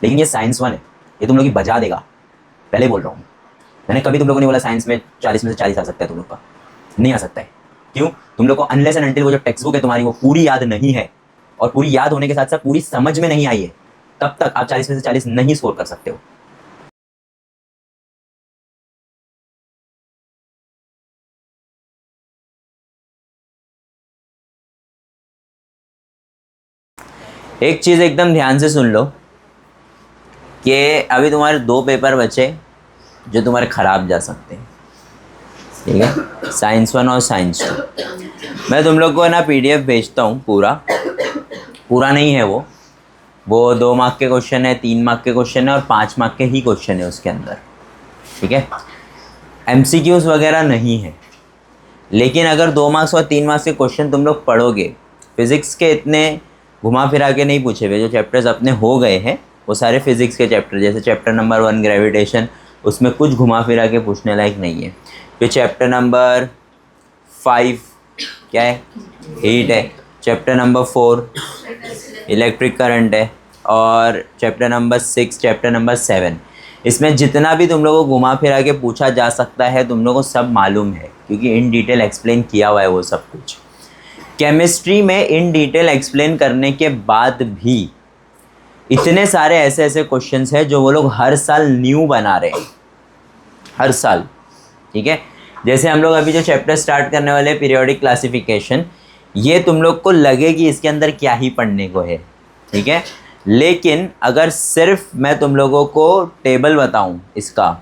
लेकिन ये साइंस 1 है, ये तुम लोग की बजा देगा, पहले ही बोल रहा हूँ। मैंने कभी तुम लोगों ने बोला साइंस में 40 में से 40 आ सकता है तुम लोग का, नहीं आ सकता है। क्यों? तुम लोग को अनलेस एंड अनटिल वो जो टेक्स्ट बुक है तुम्हारी वो पूरी याद नहीं है, और पूरी याद होने के साथ साथ पूरी समझ में नहीं आई है, तब तक आप 40 में से 40 नहीं स्कोर कर सकते हो। एक चीज एकदम ध्यान से सुन लो कि अभी तुम्हारे 2 पेपर बचे जो तुम्हारे खराब जा सकते हैं, ठीक है? साइंस 1 और साइंस 2। मैं तुम लोग को ना PDF भेजता हूँ, पूरा नहीं है वो 2 मार्क के क्वेश्चन है, 3 मार्क के क्वेश्चन है और 5 मार्क के ही क्वेश्चन है उसके अंदर, ठीक है? MCQs वगैरह नहीं है। लेकिन अगर 2 मार्क्स और 3 मार्क्स के क्वेश्चन तुम लोग पढ़ोगे, फिज़िक्स के इतने घुमा फिरा के नहीं पूछे हुए, जो चैप्टर्स अपने हो गए हैं वो सारे फिज़िक्स के चैप्टर, जैसे चैप्टर नंबर 1 ग्रेविटेशन, उसमें कुछ घुमा फिरा के पूछने लायक नहीं है। फिर चैप्टर नंबर 5 क्या है? हीट है। चैप्टर नंबर 4 इलेक्ट्रिक करंट है। और चैप्टर नंबर 6, चैप्टर नंबर 7, इसमें जितना भी तुम लोगों को घुमा फिरा के पूछा जा सकता है तुम लोगों को सब मालूम है, क्योंकि इन डिटेल एक्सप्लेन किया हुआ है वो सब कुछ। केमिस्ट्री में इन डिटेल एक्सप्लेन करने के बाद भी इतने सारे ऐसे ऐसे क्वेश्चंस हैं जो वो लोग हर साल न्यू बना रहे हैं, हर साल, ठीक है? जैसे हम लोग अभी जो चैप्टर स्टार्ट करने वाले हैं पीरियोडिक क्लासिफिकेशन, ये तुम लोग को लगे कि इसके अंदर क्या ही पढ़ने को है, ठीक है? लेकिन अगर सिर्फ मैं तुम लोगों को टेबल बताऊं, इसका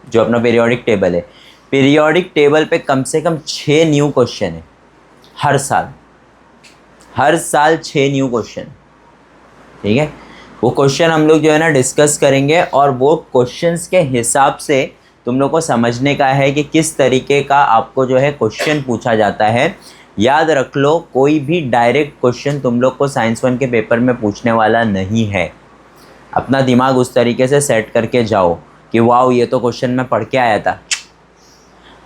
जो अपना पीरियोडिक टेबल है, पीरियोडिक टेबल पे कम से कम 6 न्यू क्वेश्चन है हर साल 6 न्यू क्वेश्चन, ठीक है? वो क्वेश्चन हम लोग जो है ना डिस्कस करेंगे, और वो क्वेश्चंस के हिसाब से तुम लोग को समझने का है कि किस तरीके का आपको जो है क्वेश्चन पूछा जाता है। याद रख लो, कोई भी डायरेक्ट क्वेश्चन तुम लोग को साइंस 1 के पेपर में पूछने वाला नहीं है। अपना दिमाग उस तरीके से सेट करके जाओ कि वाओ ये तो क्वेश्चन मैं पढ़ के आया था।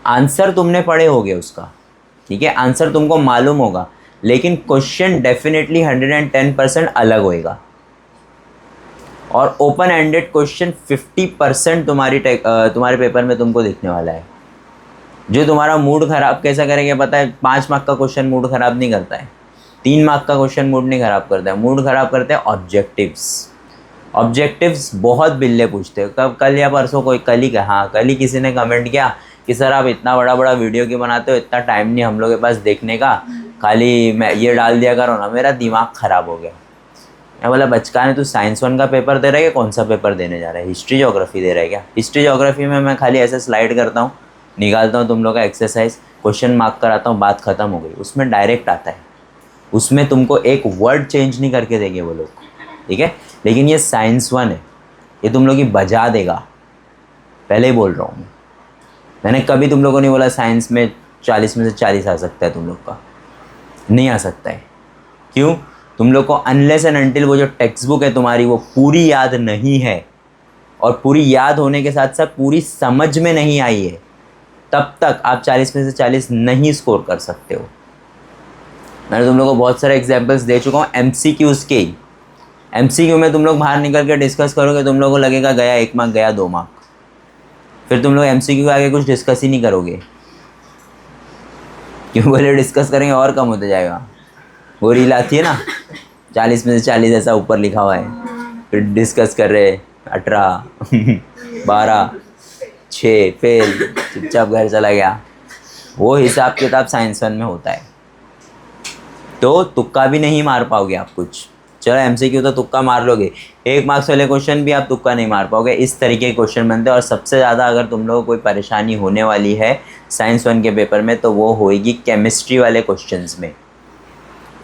आंसर तुमने पढ़े होगे उसका, ठीक है? आंसर तुमको मालूम होगा, लेकिन क्वेश्चन डेफिनेटली 110% अलग होएगा। और ओपन एंडेड क्वेश्चन 50% तुम्हारे पेपर में तुमको दिखने वाला है। जो तुम्हारा मूड ख़राब कैसा करेंगे पता है? 5 मार्क का क्वेश्चन मूड ख़राब नहीं करता है, 3 मार्क का क्वेश्चन मूड नहीं ख़राब करता है। मूड ख़राब करते हैं ऑब्जेक्टिव्स बहुत बिल्ले पूछते हैं। कल या परसों कोई, कल ही किसी ने कमेंट किया कि सर आप इतना बड़ा बड़ा वीडियो क्यों बनाते हो, इतना टाइम नहीं हम लोग के पास देखने का, खाली मैं ये डाल दिया करो ना। मेरा दिमाग ख़राब हो गया। मैं बोला बचका ने, तू साइंस 1 का पेपर दे रहा है, कौन सा पेपर देने जा रहा है? हिस्ट्री ज्योग्राफी दे रहा है क्या? हिस्ट्री ज्योग्राफी में मैं खाली ऐसे स्लाइड करता हूँ, निकालता हूँ तुम लोग का एक्सरसाइज, क्वेश्चन मार्क कराता हूँ, बात ख़त्म हो गई। उसमें डायरेक्ट आता है, उसमें तुमको एक वर्ड चेंज नहीं करके देंगे वो लोग, ठीक है? लेकिन ये साइंस 1 है, ये तुम लोग की बजा देगा, पहले ही बोल रहा हूँ। मैंने कभी तुम लोगों ने बोला साइंस में 40 में से 40 आ सकता है तुम लोग का, नहीं आ सकता है। क्यों? तुम लोग को अनलेस एंड अनटिल वो जो टेक्स्ट बुक है तुम्हारी वो पूरी याद नहीं है, और पूरी याद होने के साथ साथ पूरी समझ में नहीं आई है, तब तक आप 40 में से 40 नहीं स्कोर कर सकते हो। मैंने तुम लोग को बहुत सारे एग्जाम्पल्स दे चुका हूँ MCQs के ही। MCQ में तुम लोग बाहर निकल के डिस्कस करोगे, तुम लोगों को लगेगा गया 1 मार्क, गया 2 मार्क। फिर तुम लोग MCQ के आगे कुछ डिस्कस ही नहीं करोगे, क्यों बोले डिस्कस करेंगे और कम होते जाएगा। वो रील आती है ना, 40 में से 40 ऐसा ऊपर लिखा हुआ है, फिर डिस्कस कर रहे 18 12 6 फेल, चुपचाप घर चला गया। वो हिसाब किताब साइंस 1 में होता है, तो तुक्का भी नहीं मार पाओगे आप कुछ। चलो MCQ तो तुक्का मार लोगे, 1 मार्क्स वाले क्वेश्चन भी आप तुक्का नहीं मार पाओगे। इस तरीके के क्वेश्चन बनते हैं। और सबसे ज़्यादा अगर तुम लोगों को कोई परेशानी होने वाली है साइंस 1 के पेपर में, तो वो होएगी केमिस्ट्री वाले क्वेश्चंस में।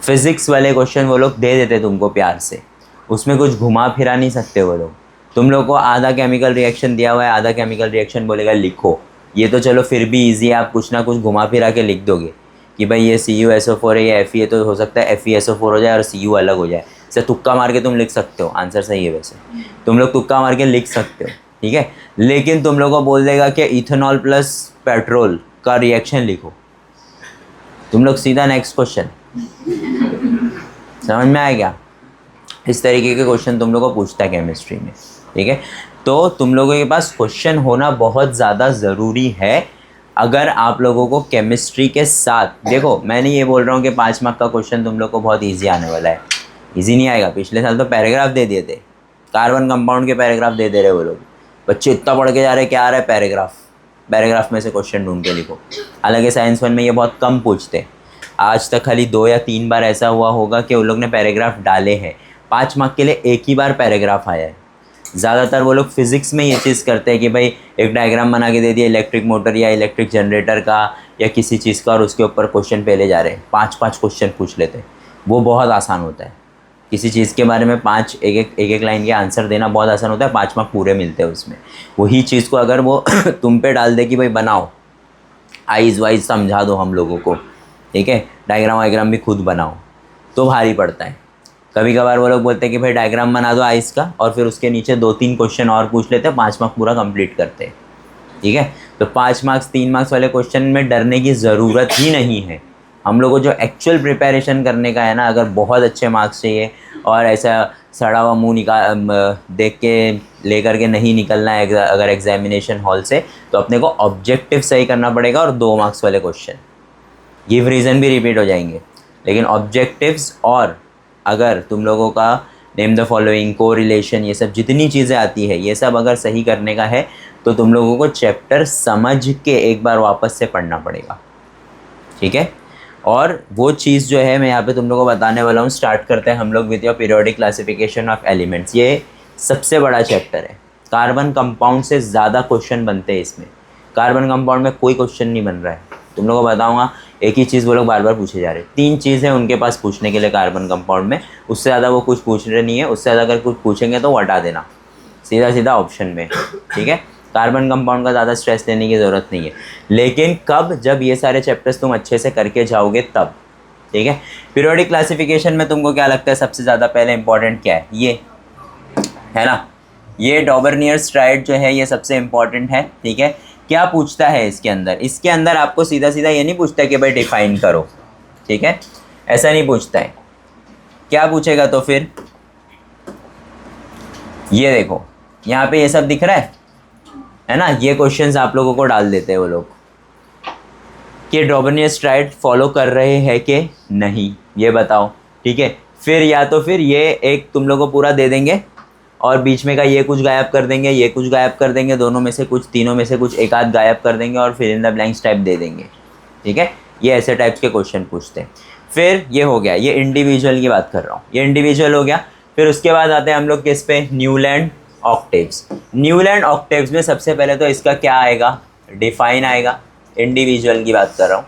फिज़िक्स वाले क्वेश्चन वो लोग दे देते तुमको प्यार से, उसमें कुछ घुमा फिरा नहीं सकते वो लोग। तुम लोग को आधा केमिकल रिएक्शन दिया हुआ है, आधा केमिकल रिएक्शन बोलेगा लिखो, ये तो चलो फिर भी ईजी है, आप कुछ ना कुछ घुमा फिरा के लिख दोगे कि भाई ये CuSO4 है, ये Fe, तो हो सकता है FeSO4 हो जाए और Cu अलग हो जाए। से तुक्का मार के तुम लिख सकते हो, आंसर सही है वैसे, तुम लोग तुक्का मार के लिख सकते हो, ठीक है? लेकिन तुम लोग को बोल देगा कि इथेनॉल प्लस पेट्रोल का रिएक्शन लिखो, तुम लोग सीधा नेक्स्ट क्वेश्चन। समझ में आया क्या? इस तरीके के क्वेश्चन तुम लोगों को पूछता है केमिस्ट्री में, ठीक है। तो तुम लोगों के पास क्वेश्चन होना बहुत ज़्यादा ज़रूरी है। अगर आप लोगों को केमिस्ट्री के साथ, देखो मैं नहीं ये बोल रहा हूँ कि 5 मार्क का क्वेश्चन तुम लोग को बहुत ईजी आने वाला है, ईजी नहीं आएगा। पिछले साल तो पैराग्राफ दे दिए थे, कार्बन कंपाउंड के पैराग्राफ दे दे रहे वो लोग, बच्चे इतना पढ़ के जा रहे, क्या आ रहा है पैराग्राफ, पैराग्राफ में से क्वेश्चन ढूंढ के लिखो। हालांकि साइंस 1 में ये बहुत कम पूछते, आज तक खाली 2 या 3 बार ऐसा हुआ होगा कि उन लोग ने पैराग्राफ डाले हैं। 5 मार्क के लिए एक ही बार पैराग्राफ आया है। ज़्यादातर वो लोग फिज़िक्स में ये चीज़ करते हैं कि भाई एक डायग्राम बना के दे दिया इलेक्ट्रिक मोटर या इलेक्ट्रिक जनरेटर का या किसी चीज़ का, और उसके ऊपर क्वेश्चन पहले जा रहे हैं, 5-5 क्वेश्चन पूछ लेते हैं। वो बहुत आसान होता है, किसी चीज़ के बारे में 5 एक लाइन के आंसर देना बहुत आसान होता है, 5 मार्क पूरे मिलते हैं उसमें। वही चीज़ को अगर वो तुम पे डाल दे कि भाई बनाओ, आइज़ वाइज समझा दो हम लोगों को, ठीक है, डायग्राम वायग्राम भी खुद बनाओ, तो भारी पड़ता है। कभी कभार वो लोग बोलते हैं कि भाई डायग्राम बना दो आइस का, और फिर उसके नीचे 2-3 क्वेश्चन और पूछ लेते हैं, 5 मार्क पूरा कंप्लीट करते हैं, ठीक है। तो 5 मार्क्स 3 मार्क्स वाले क्वेश्चन में डरने की ज़रूरत ही नहीं है। हम लोग को जो एक्चुअल प्रिपरेशन करने का है ना, अगर बहुत अच्छे मार्क्स चाहिए और ऐसा सड़ा हुआ मुँह देख के लेकर के नहीं निकलना है अगर एग्जामिनेशन हॉल से, तो अपने को ऑब्जेक्टिव सही करना पड़ेगा। और 2 मार्क्स वाले क्वेश्चन, गिव रीज़न भी रिपीट हो जाएंगे, लेकिन ऑब्जेक्टिव्स, और अगर तुम लोगों का नेम द फॉलोइंग, को रिलेशन, ये सब जितनी चीज़ें आती है, ये सब अगर सही करने का है तो तुम लोगों को चैप्टर समझ के एक बार वापस से पढ़ना पड़ेगा, ठीक है। और वो चीज़ जो है मैं यहाँ पे तुम लोगों को बताने वाला हूँ। स्टार्ट करते हैं हम लोग with your periodic classification of elements. ये सबसे बड़ा चैप्टर है। कार्बन कंपाउंड से ज़्यादा क्वेश्चन बनते हैं इसमें, कार्बन कंपाउंड में कोई क्वेश्चन नहीं बन रहा है। तुम लोगों को बताऊँगा, एक ही चीज़ वो लोग बार बार पूछे जा रहे हैं। 3 चीज़ है उनके पास पूछने के लिए कार्बन कंपाउंड में, उससे ज़्यादा वो कुछ पूछ रहे नहीं है। उससे ज़्यादा अगर कुछ पूछेंगे तो वो हटा देना, सीधा सीधा ऑप्शन में, ठीक है। कार्बन कंपाउंड का ज़्यादा स्ट्रेस लेने की ज़रूरत नहीं है, लेकिन कब, जब ये सारे चैप्टर्स तुम अच्छे से करके जाओगे तब, ठीक है। पीरियोडिक क्लासिफिकेशन में तुमको क्या लगता है सबसे ज़्यादा पहले इंपॉर्टेंट क्या है? ये है ना, ये डॉबरनियर-स्ट्राइड जो है ये सबसे इंपॉर्टेंट है, ठीक है। क्या पूछता है इसके अंदर? इसके अंदर आपको सीधा सीधा ये नहीं पूछता कि भाई डिफाइन करो, ठीक है, ऐसा नहीं पूछता है। क्या पूछेगा तो फिर, ये देखो यहाँ पे ये सब दिख रहा है ना, ये क्वेश्चंस आप लोगों को डाल देते हैं वो लोग कि डॉबरनियर-स्ट्राइड फॉलो कर रहे हैं कि नहीं, ये बताओ, ठीक है। फिर या तो फिर ये एक तुम लोगों को पूरा दे देंगे और बीच में का ये कुछ गायब कर देंगे, ये कुछ गायब कर देंगे, दोनों में से कुछ, तीनों में से कुछ एक आध गायब कर देंगे और फिर इन द ब्लैंक्स टाइप दे देंगे, ठीक है। ये ऐसे टाइप्स के क्वेश्चन पूछते हैं। फिर ये हो गया, ये इंडिविजुअल की बात कर रहा हूँ, ये इंडिविजुअल हो गया। फिर उसके बाद आते हैं हम लोग किस पे, न्यूलैंड ऑक्टेव्स। न्यूलैंड ऑक्टेव्स में सबसे पहले तो इसका क्या आएगा, डिफाइन आएगा। इंडिविजुअल की बात कर रहा हूँ,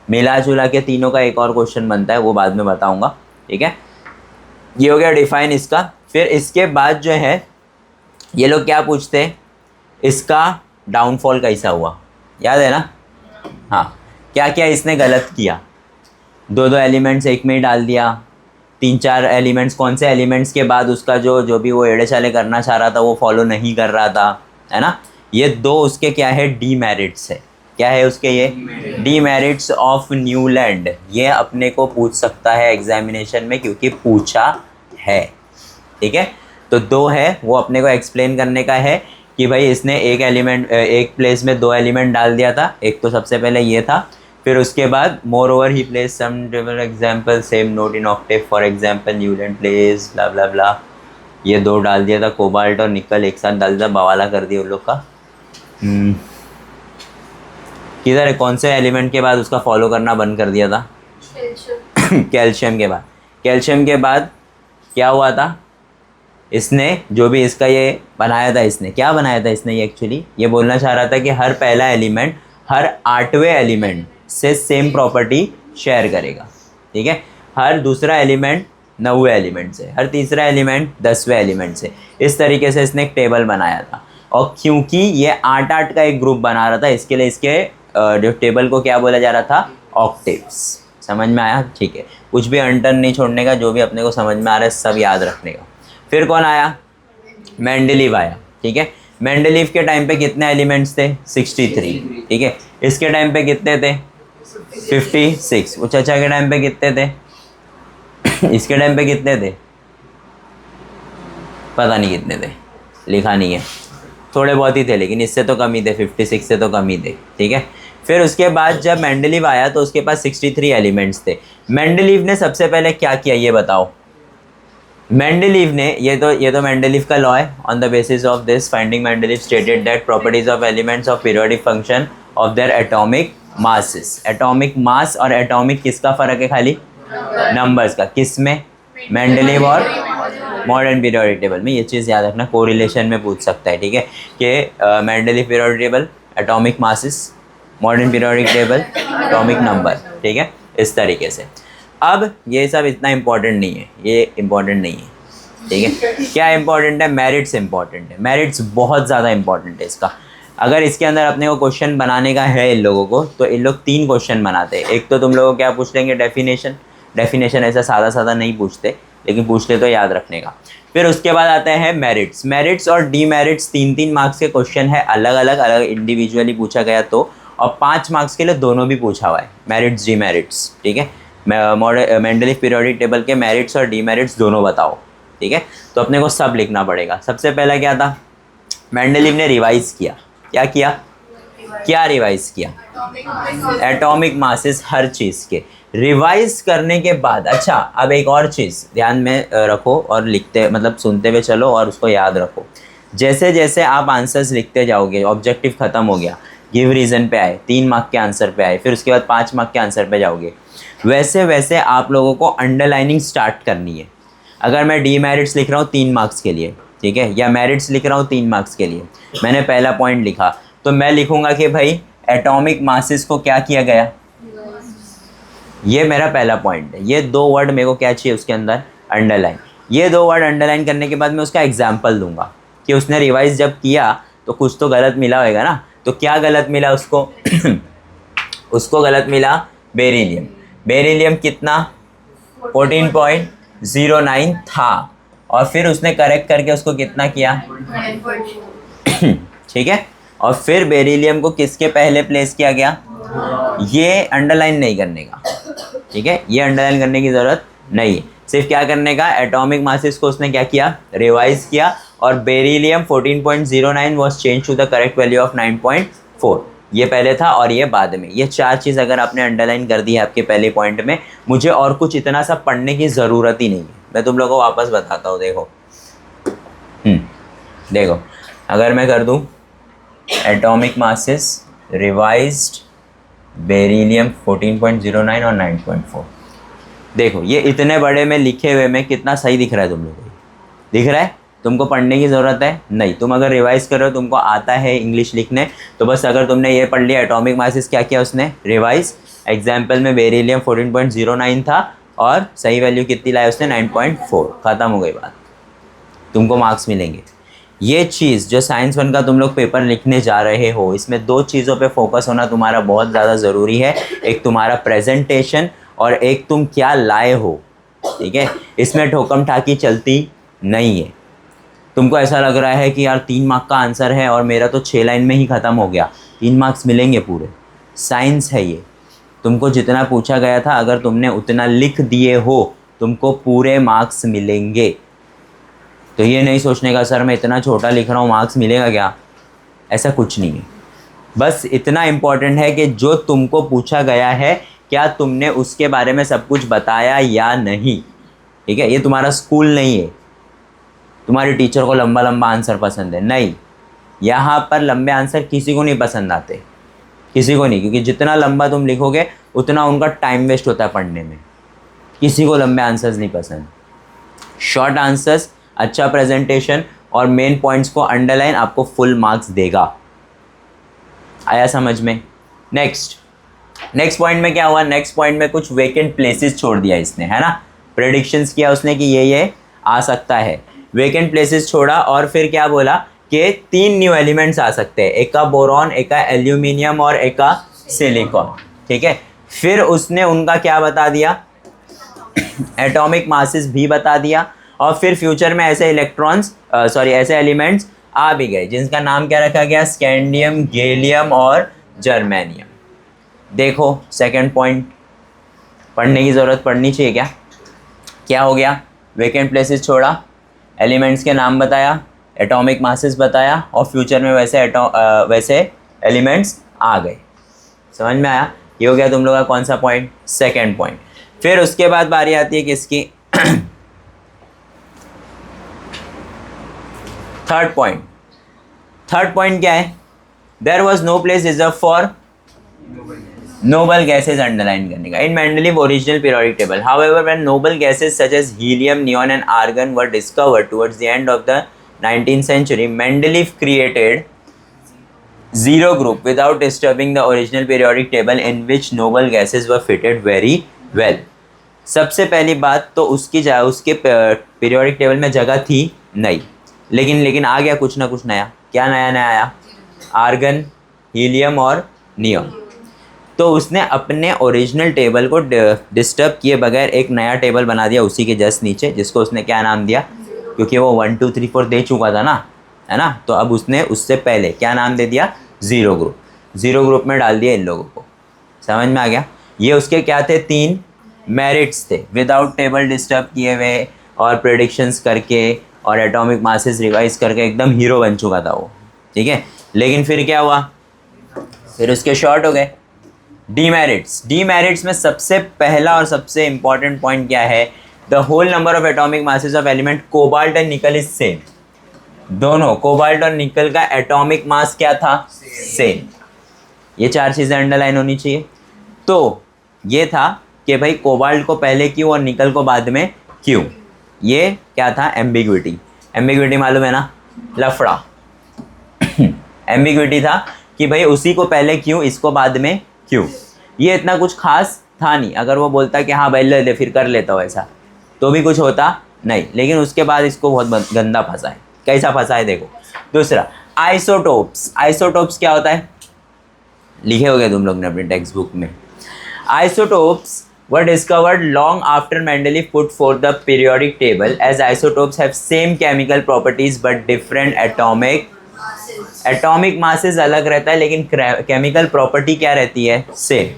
मिला जुला के तीनों का एक और क्वेश्चन बनता है, वो बाद में बताऊँगा, ठीक है। ये हो गया डिफाइन इसका। फिर इसके बाद जो है ये लोग क्या पूछते हैं, इसका डाउनफॉल कैसा हुआ, याद है ना, हाँ, क्या क्या इसने गलत किया, 2-2 एलिमेंट्स एक में ही डाल दिया, 3-4 एलिमेंट्स, कौन से एलिमेंट्स के बाद उसका जो भी वो एड़े चाले करना चाह रहा था वो फॉलो नहीं कर रहा था, है ना। ये 2 उसके क्या है, डीमेरिट्स है। क्या है उसके, ये डीमेरिट्स ऑफ न्यूलैंड। ये अपने को पूछ सकता है एग्जामिनेशन में, क्योंकि पूछा है, ठीक है। तो 2 है, वो अपने को एक्सप्लेन करने का है कि भाई इसने एक प्लेस में 2 एलिमेंट डाल दिया था। एक तो सबसे पहले ये था, फिर उसके बाद moreover he places some different example same note in octave, for example Newland places blah blah blah. ये 2 डाल दिया था, कोबाल्ट और निकल एक साथ डाल दिया, बवाला कर दिया उन लोग का। किधर है, कौन से एलिमेंट के बाद उसका फॉलो करना बंद कर दिया था, कैल्शियम के बाद। कैल्शियम के बाद क्या हुआ था, इसने जो भी इसका ये बनाया था, इसने क्या बनाया था, इसने ये एक्चुअली ये बोलना चाह रहा था कि हर पहला एलिमेंट हर 8वें एलिमेंट से सेम प्रॉपर्टी शेयर करेगा, ठीक है। हर दूसरा एलिमेंट 9वें एलिमेंट से, हर तीसरा एलिमेंट 10वें एलिमेंट से। इस तरीके से इसने एक टेबल बनाया था। और क्योंकि ये 8-8 का एक ग्रुप बना रहा था, इसके लिए इसके जो टेबल को क्या बोला जा रहा था, ऑक्टेव्स। समझ में आया, ठीक है। कुछ भी अनटर्न नहीं छोड़ने का, जो भी अपने को समझ में आ रहा है सब याद रखने का। फिर कौन आया, मेंडलीव आया, ठीक है। मेंडलीव के टाइम पे कितने एलिमेंट्स थे, 63, ठीक है। इसके टाइम पे कितने थे, 56। वो चाचा के टाइम पे कितने थे, इसके टाइम पे कितने थे, पता नहीं कितने थे, लिखा नहीं है, थोड़े बहुत ही थे, लेकिन इससे तो कम ही थे, 56 से तो कम ही थे, ठीक है। फिर उसके बाद जब मेंडलीव आया तो उसके पास 63 एलिमेंट्स थे। मेंडलीव ने सबसे पहले क्या किया ये बताओ। मेंडलीव ने, ये तो मेंडलीव का लॉ है। On the basis of this finding Mendeleev stated that properties of elements of periodic function of their atomic masses. Atomic mass और एटॉमिक किसका फ़र्क है, खाली नंबर्स का। किस में, मेंडलीव और मॉडर्न पीरियोडिक टेबल में। ये चीज़ याद रखना, कोरिलेशन में पूछ सकता है, ठीक है, कि Mendeleev periodic table atomic masses, modern periodic table atomic number, ठीक है, इस तरीके से। अब ये सब इतना इम्पोर्टेंट नहीं है, ये इम्पोर्टेंट नहीं है, ठीक है। क्या इम्पोर्टेंट है, मेरिट्स इम्पोर्टेंट है, मेरिट्स बहुत ज़्यादा इम्पोर्टेंट है इसका। अगर इसके अंदर अपने को क्वेश्चन बनाने का है इन लोगों को, तो इन लोग 3 क्वेश्चन बनाते हैं। एक तो तुम लोगों को क्या पूछ लेंगे, डेफिनेशन। डेफिनेशन ऐसा सादा सादा नहीं पूछते, लेकिन पूछते तो याद रखने का। फिर उसके बाद आते हैं मेरिट्स। मेरिट्स और डीमेरिट्स 3-3 मार्क्स के क्वेश्चन है, अलग अलग इंडिविजुअली पूछा गया तो, और 5 मार्क्स के लिए दोनों भी पूछा हुआ है, मेरिट्स डीमेरिट्स, ठीक है। मेंडलीव पीरियोडिक टेबल के मेरिट्स और डीमेरिट्स दोनों बताओ, ठीक है। तो अपने को सब लिखना पड़ेगा। सबसे पहला क्या था, मेंडलीव ने रिवाइज किया। क्या किया, क्या रिवाइज किया, एटॉमिक मासेस हर चीज़ के रिवाइज करने के बाद। अच्छा, अब एक और चीज़ ध्यान में रखो और लिखते, मतलब सुनते हुए चलो और उसको याद रखो। जैसे जैसे आप आंसर्स लिखते जाओगे, ऑब्जेक्टिव ख़त्म हो गया, गिव रीज़न पे आए, 3 मार्क के आंसर पे आए, फिर उसके बाद 5 मार्क के आंसर पे जाओगे, वैसे वैसे आप लोगों को अंडरलाइनिंग स्टार्ट करनी है। अगर मैं डीमेरिट्स लिख रहा हूँ 3 मार्क्स के लिए, ठीक है, या मेरिट्स लिख रहा हूँ 3 मार्क्स के लिए, मैंने पहला पॉइंट लिखा, तो मैं लिखूँगा कि भाई एटॉमिक मासेस को क्या किया गया, ये मेरा पहला पॉइंट है। ये 2 वर्ड मेरे को क्या चाहिए उसके अंदर, अंडरलाइन। ये 2 वर्ड अंडरलाइन करने के बाद मैं उसका एग्जाम्पल दूंगा कि उसने रिवाइज जब किया तो कुछ तो गलत मिला होगा ना। तो क्या गलत मिला उसको उसको गलत मिला बेरिलियम। बेरिलियम कितना, 14.09 था, और फिर उसने करेक्ट करके उसको कितना किया ठीक है। और फिर बेरिलियम को किसके पहले प्लेस किया गया, ये अंडरलाइन नहीं करने का, ठीक है, ये अंडरलाइन करने की ज़रूरत नहीं है। सिर्फ क्या करने का, एटॉमिक मासेस को उसने क्या किया, रिवाइज किया, और beryllium 14.09 was change to the correct value of 9.4। ये पहले था और ये बाद में। ये 4 चीज़ अगर आपने अंडरलाइन कर दी है आपके पहले पॉइंट में, मुझे और कुछ इतना सा पढ़ने की ज़रूरत ही नहीं है। मैं तुम लोगों को वापस बताता हूँ, देखो देखो, अगर मैं कर दूँ एटॉमिक मासेस रिवाइज्ड बेरिलियम 14.09 और 9.4, देखो ये इतने बड़े में लिखे हुए में कितना सही दिख रहा है तुम लोगों को, दिख रहा है। तुमको पढ़ने की ज़रूरत है नहीं, तुम अगर रिवाइज कर रहे हो, तुमको आता है इंग्लिश लिखने, तो बस अगर तुमने ये पढ़ लिया एटॉमिक मासेस क्या किया उसने, रिवाइज। एग्जाम्पल में बेरिलियम 14.09 था और सही वैल्यू कितनी लाया उसने, 9.4, ख़त्म हो गई बात, तुमको मार्क्स मिलेंगे। ये चीज़ जो साइंस 1 का तुम लोग पेपर लिखने जा रहे हो, इसमें 2 चीज़ों पे फोकस होना तुम्हारा बहुत ज़्यादा ज़रूरी है। एक तुम्हारा प्रेजेंटेशन और एक तुम क्या लाए हो, ठीक है। इसमें ठोकम ठाकी चलती नहीं है। तुमको ऐसा लग रहा है कि यार 3 मार्क का आंसर है और मेरा तो 6 लाइन में ही ख़त्म हो गया, 3 मार्क्स मिलेंगे पूरे, साइंस है ये। तुमको जितना पूछा गया था अगर तुमने उतना लिख दिए हो, तुमको पूरे मार्क्स मिलेंगे। तो ये नहीं सोचने का सर मैं इतना छोटा लिख रहा हूँ मार्क्स मिलेगा क्या, ऐसा कुछ नहीं है। बस इतना इम्पॉर्टेंट है कि जो तुमको पूछा गया है क्या तुमने उसके बारे में सब कुछ बताया या नहीं, ठीक है। ये तुम्हारा स्कूल नहीं है, तुम्हारे टीचर को लंबा लंबा आंसर पसंद है, नहीं। यहाँ पर लंबे आंसर किसी को नहीं पसंद आते, किसी को नहीं, क्योंकि जितना लंबा तुम लिखोगे उतना उनका टाइम वेस्ट होता है पढ़ने में। किसी को लंबे आंसर्स नहीं पसंद। शॉर्ट आंसर्स, अच्छा प्रेजेंटेशन और मेन पॉइंट्स को अंडरलाइन आपको फुल मार्क्स देगा। आया समझ में। नेक्स्ट पॉइंट में क्या हुआ, नेक्स्ट पॉइंट में कुछ वेकेंट प्लेसेस छोड़ दिया इसने, है ना। प्रेडिक्शंस किया उसने कि ये आ सकता है, वेकेंट प्लेसेस छोड़ा, और फिर क्या बोला कि 3 न्यू एलिमेंट्स आ सकते हैं, एक का बोरॉन, एक का एल्यूमिनियम और एक का सिलिकॉन, ठीक है। फिर उसने उनका क्या बता दिया, एटॉमिक मासेस भी बता दिया, और फिर फ्यूचर में ऐसे ऐसे एलिमेंट्स आ भी गए जिनका नाम क्या रखा गया, स्कैंडियम, गैलियम और जर्मेनियम। देखो सेकंड पॉइंट, पढ़ने की ज़रूरत पड़नी चाहिए क्या हो गया, वेकेंट प्लेसेस छोड़ा, एलिमेंट्स के नाम बताया, एटॉमिक मासेस बताया, और फ्यूचर में वैसे एलिमेंट्स आ गए। समझ में आया? ये हो गया तुम लोग का कौन सा पॉइंट, सेकेंड पॉइंट। फिर उसके बाद बारी आती है किसकी, थर्ड पॉइंट। थर्ड पॉइंट क्या है, there was no place reserve for noble gases underline करने का in Mendeleev original periodic table. However when noble gases such as helium, neon and argon were discovered towards the end of the 19th century, Mendeleev created zero group without disturbing the original periodic table in which noble gases were fitted very well. सबसे पहली बात तो उसके periodic table में जगह थी नहीं, लेकिन आ गया कुछ ना कुछ नया। क्या नया आया, आर्गन, हीलियम और नियॉन। तो उसने अपने ओरिजिनल टेबल को डिस्टर्ब किए बगैर एक नया टेबल बना दिया उसी के जस्ट नीचे, जिसको उसने क्या नाम दिया, क्योंकि वो 1 2 3 4 दे चुका था ना, है ना, तो अब उसने उससे पहले क्या नाम दे दिया, ज़ीरो ग्रुप। ज़ीरो ग्रुप में डाल दिया इन लोगों को। समझ में आ गया? ये उसके क्या थे, 3 मेरिट्स थे, विदाउट टेबल डिस्टर्ब किए हुए और प्रेडिक्शंस करके और एटॉमिक मासेस रिवाइज करके एकदम हीरो बन चुका था वो, ठीक है। लेकिन फिर क्या हुआ, फिर उसके शॉर्ट हो गए। डीमेरिट्स में सबसे पहला और सबसे इंपॉर्टेंट पॉइंट क्या है, the whole number of atomic masses of element cobalt and nickel is same. दोनों कोबाल्ट और निकल का एटॉमिक मास क्या था, सेम। ये 4 चीज़ें अंडरलाइन होनी चाहिए। तो ये था कि भाई कोबाल्ट को पहले क्यों और निकल को बाद में क्यों, ये क्या था, एम्बिग्विटी। एम्बिग्विटी मालूम है ना, लफड़ा। एम्बिग्विटी था कि भाई उसी को पहले क्यों, इसको बाद में क्यों। ये इतना कुछ खास था नहीं, अगर वो बोलता कि हाँ भाई ले ले फिर कर लेता हूँ ऐसा, तो भी कुछ होता नहीं। लेकिन उसके बाद इसको बहुत गंदा फंसा है। कैसा फंसा है देखो। दूसरा, आइसोटोप्स। आइसोटोप्स क्या होता है, लिखे होगे तुम लोग ने अपने टेक्स्ट बुक में। Isotopes were discovered long after Mendeleev put forth the periodic table, as isotopes have same chemical properties but different atomic masses अलग रहता है, लेकिन chemical property क्या रहती है, सेम।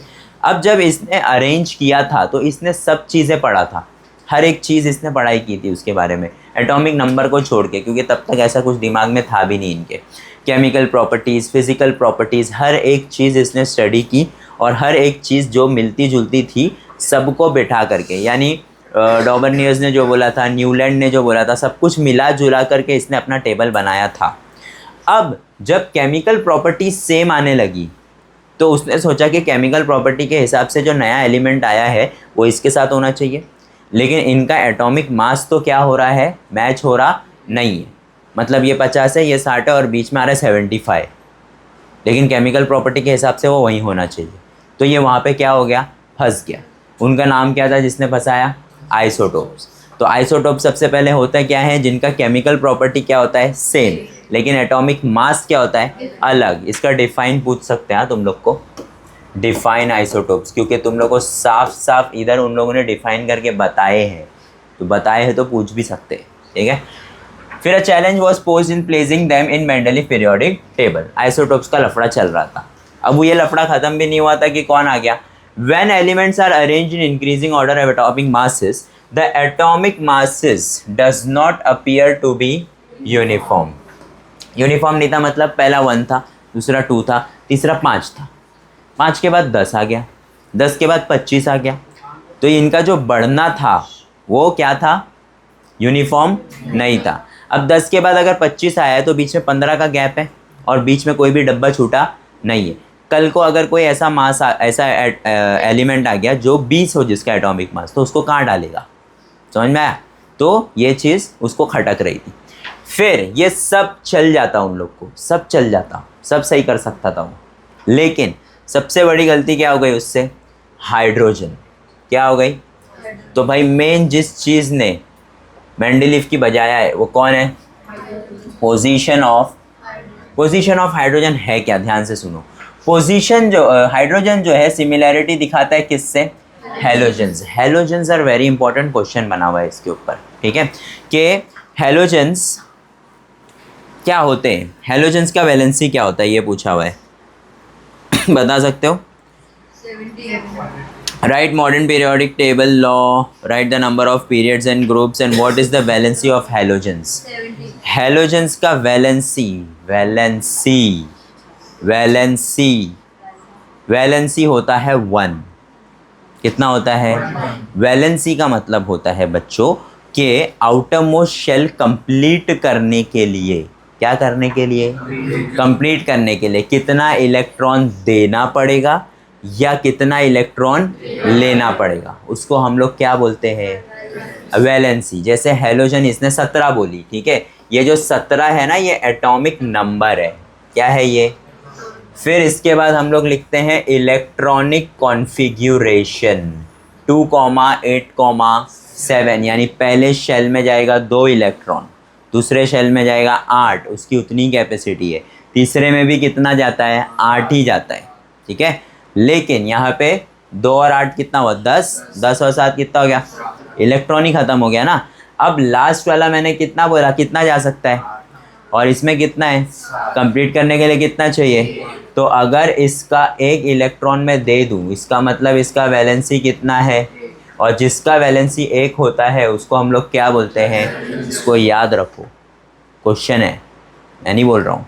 अब जब इसने अरेंज किया था तो इसने सब चीज़ें पढ़ा था, हर एक चीज़ इसने पढ़ाई की थी उसके बारे में, एटॉमिक नंबर को छोड़ के, क्योंकि तब तक ऐसा कुछ दिमाग में था भी नहीं इनके। केमिकल प्रॉपर्टीज़, फिज़िकल प्रॉपर्टीज़, हर एक चीज़ इसने स्टडी की, और हर एक चीज़ जो मिलती जुलती थी सबको बैठा करके, यानी डॉबर्नियर्स ने जो बोला था, न्यूलैंड ने जो बोला था, सब कुछ मिला जुला करके इसने अपना टेबल बनाया था। अब जब केमिकल प्रॉपर्टी सेम आने लगी तो उसने सोचा कि केमिकल प्रॉपर्टी के हिसाब से जो नया एलिमेंट आया है वो इसके साथ होना चाहिए, लेकिन इनका एटॉमिक मास तो क्या हो रहा है, मैच हो रहा नहीं है। मतलब ये 50 है, ये 60 है, और बीच में आ रहा है 75, लेकिन केमिकल प्रॉपर्टी के हिसाब से वो वहीं होना चाहिए। तो ये वहाँ पे क्या हो गया, फंस गया। उनका नाम क्या था जिसने फंसाया, आइसोटोप्स। तो आइसोटोप सबसे पहले होता क्या है, जिनका केमिकल प्रॉपर्टी क्या होता है, सेम, लेकिन एटॉमिक मास क्या होता है, अलग। इसका डिफाइन पूछ सकते हैं तुम लोग को, डिफाइन आइसोटोप्स, क्योंकि तुम लोग को साफ साफ इधर उन लोगों ने डिफाइन करके बताए हैं, तो बताए हैं तो पूछ भी सकते हैं, ठीक है। फिर a challenge was posed in placing them in Mendeleev periodic table. Isotopes का लफड़ा चल रहा था। अब वो ये लफड़ा खत्म भी नहीं हुआ था कि कौन आ गया, when elements are arranged in increasing order of atomic masses, the atomic masses does not appear to be uniform. Uniform नहीं था, मतलब पहला 1 था, दूसरा 2 था, तीसरा 5 था, 5 के बाद 10 आ गया, 10 के बाद 25 आ गया। तो इनका जो बढ़ना था वो क्या था, यूनिफॉर्म नहीं था। अब 10 के बाद अगर 25 आया है तो बीच में 15 का गैप है, और बीच में कोई भी डब्बा छूटा नहीं है। कल को अगर कोई ऐसा मास ऐसा एलिमेंट आ गया जो 20 हो जिसका एटॉमिक मास, तो उसको कहाँ डालेगा, समझ में आया। तो ये चीज़ उसको खटक रही थी। फिर ये सब चल जाता उन लोग को, सब चल जाता, सब सही कर सकता था वो, लेकिन सबसे बड़ी गलती क्या हो गई उससे, हाइड्रोजन। क्या हो गई, तो भाई मेन जिस चीज़ ने मेंडलीव की बजाया है वो कौन है, पोजीशन ऑफ हाइड्रोजन है क्या, ध्यान से सुनो। पोजीशन जो हाइड्रोजन जो है सिमिलैरिटी दिखाता है किससे, halogens. Halogens are very important, question बना हुआ है इसके ऊपर, ठीक है, कि हेलोजेंस क्या होते हैं, हेलोजेंस का वैलेंसी क्या होता है, ये पूछा हुआ है। बता सकते हो, Write modern periodic table law, write the number of periods and groups and what is the valency of halogens. 70. Halogens का valency, valency, valency, valency होता है 1. कितना होता है? वैलेंसी का मतलब होता है बच्चों कि आउटर मोस्ट शेल कंप्लीट करने के लिए, क्या करने के लिए? कंप्लीट करने के लिए कितना इलेक्ट्रॉन देना पड़ेगा या कितना इलेक्ट्रॉन लेना पड़ेगा, उसको हम लोग क्या बोलते हैं? वैलेंसी. जैसे हेलोजन इसने 17 बोली, ठीक है, ये जो 17 है ना, ये एटॉमिक नंबर है. क्या है ये? फिर इसके बाद हम लोग लिखते हैं इलेक्ट्रॉनिक कॉन्फ़िगरेशन 2,8,7, यानी पहले शेल में जाएगा 2 इलेक्ट्रॉन, दूसरे शेल में जाएगा 8, उसकी उतनी कैपेसिटी है, तीसरे में भी कितना जाता है? 8 ही जाता है, ठीक है. लेकिन यहाँ पे 2 और 8 कितना हुआ? 10, 10 और 7 कितना हो गया? इलेक्ट्रॉन ही ख़त्म हो गया ना. अब लास्ट वाला मैंने कितना बोला, कितना जा सकता है, और इसमें कितना है? कंप्लीट करने के लिए कितना चाहिए? तो अगर इसका एक इलेक्ट्रॉन में दे दूँ, इसका मतलब इसका वैलेंसी कितना है, और जिसका वैलेंसी 1 होता है उसको हम लोग क्या बोलते हैं? इसको याद रखो, क्वेश्चन है, मैं नहीं बोल रहा हूँ,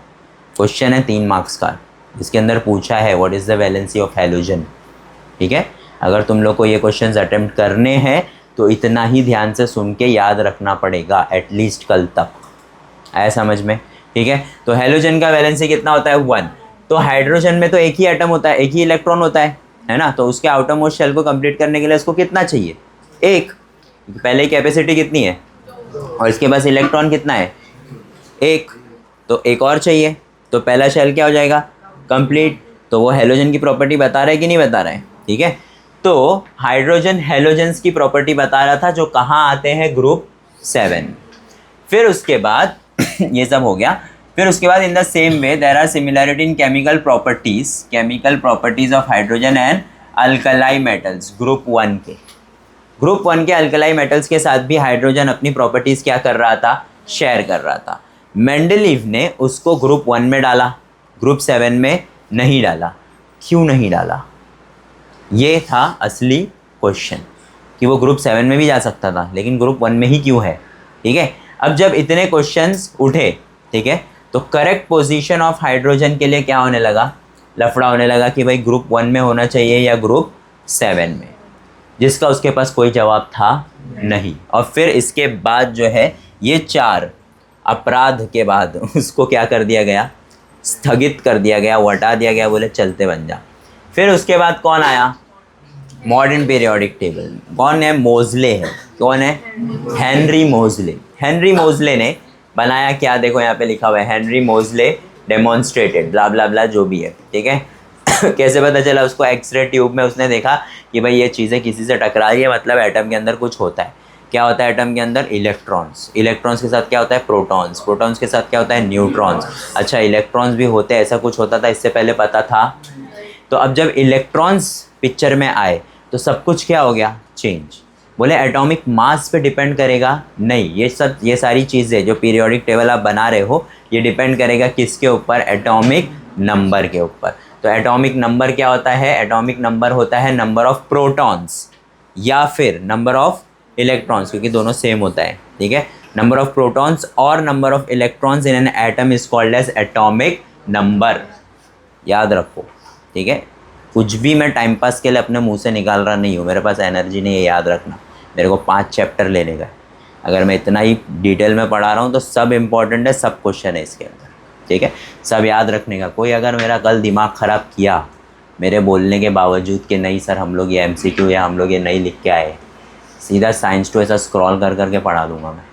क्वेश्चन है 3 मार्क्स का, इसके अंदर पूछा है what is the valency of halogen. ठीक है, अगर तुम लोग को ये क्वेश्चंस अटेम्प्ट करने हैं तो इतना ही ध्यान से सुन के याद रखना पड़ेगा एटलीस्ट कल तक. आया समझ में? ठीक है, तो हैलोजन का वैलेंसी कितना होता है? 1. तो हाइड्रोजन में तो एक ही एटम होता है, एक ही इलेक्ट्रॉन होता है ना, तो उसके आउटर मोस्ट शेल को कंप्लीट करने के लिए उसको कितना चाहिए? 1. पहले कैपेसिटी कितनी है और इसके पास इलेक्ट्रॉन कितना है? 1. तो एक और चाहिए, तो पहला शेल क्या हो जाएगा? कंप्लीट. तो वो हैलोजन की प्रॉपर्टी बता रहा है कि नहीं बता रहा है? ठीक है, तो हाइड्रोजन हैलोजन्स की प्रॉपर्टी बता रहा था जो कहाँ आते हैं? ग्रुप 7. फिर उसके बाद ये सब हो गया. फिर उसके बाद in the same way there are similarity in chemical properties of hydrogen and alkali metals. Group 1 के अल्कलाई मेटल्स के साथ भी हाइड्रोजन अपनी प्रॉपर्टीज़ क्या कर रहा था? शेयर कर रहा था. मेंडलीव ने उसको ग्रुप 1 में डाला, ग्रुप 7 में नहीं डाला. क्यों नहीं डाला? ये था असली क्वेश्चन कि वो ग्रुप 7 में भी जा सकता था लेकिन ग्रुप 1 में ही क्यों है. ठीक है, अब जब इतने क्वेश्चंस उठे, ठीक है, तो करेक्ट पोजीशन ऑफ हाइड्रोजन के लिए क्या होने लगा? लफड़ा होने लगा कि भाई ग्रुप 1 में होना चाहिए या ग्रुप 7 में, जिसका उसके पास कोई जवाब था नहीं. और फिर इसके बाद जो है ये 4 अपराध के बाद उसको क्या कर दिया गया? स्थगित कर दिया गया, हटा दिया गया, बोले चलते बन जा. फिर उसके बाद कौन आया? Modern periodic table. कौन है? मोज़ले है. कौन है? हेनरी मोज़ले. हेनरी मोज़ले ने बनाया क्या? देखो यहाँ पे लिखा हुआ है हेनरी मोज़ले डेमोन्स्ट्रेटेड ब्ला ब्ला ब्ला जो भी है. ठीक है कैसे पता चला उसको? एक्सरे ट्यूब में उसने देखा कि भाई ये चीज़ें किसी से टकरा रही है, मतलब एटम के अंदर कुछ होता है. क्या होता है एटम के अंदर? इलेक्ट्रॉन्स. इलेक्ट्रॉन्स के साथ क्या होता है? प्रोटॉन्स. प्रोटॉन्स के साथ क्या होता है? न्यूट्रॉन्स. अच्छा, इलेक्ट्रॉन्स भी होते हैं, ऐसा कुछ होता था इससे पहले पता था? तो अब जब इलेक्ट्रॉन्स पिक्चर में आए तो सब कुछ क्या हो गया? चेंज. बोले एटॉमिक मास पे डिपेंड करेगा? नहीं, ये सारी चीज़ें जो पीरियोडिक टेबल आप बना रहे हो ये डिपेंड करेगा किसके ऊपर? एटॉमिक नंबर के ऊपर. तो एटॉमिक नंबर क्या होता है? एटॉमिक नंबर होता है नंबर ऑफ प्रोटॉन्स या फिर नंबर ऑफ इलेक्ट्रॉन्स, क्योंकि दोनों सेम होता है. ठीक है, नंबर ऑफ प्रोटॉन्स और number of electrons in an atom is called as atomic number. याद रखो. ठीक है, कुछ भी मैं टाइम पास के लिए अपने मुंह से निकाल रहा नहीं हूँ, मेरे पास एनर्जी नहीं है याद रखना. मेरे को 5 चैप्टर लेने का, अगर मैं इतना ही डिटेल में पढ़ा रहा हूँ तो सब इम्पॉर्टेंट है, सब क्वेश्चन है इसके अंदर. ठीक है, सब याद रखने का. कोई अगर मेरा कल दिमाग ख़राब किया मेरे बोलने के बावजूद कि नहीं सर हम लोग ये MCQ या हम लोग ये नहीं लिख के आए, सीधा साइंस टू ऐसा स्क्रॉल कर करके पढ़ा दूंगा मैं.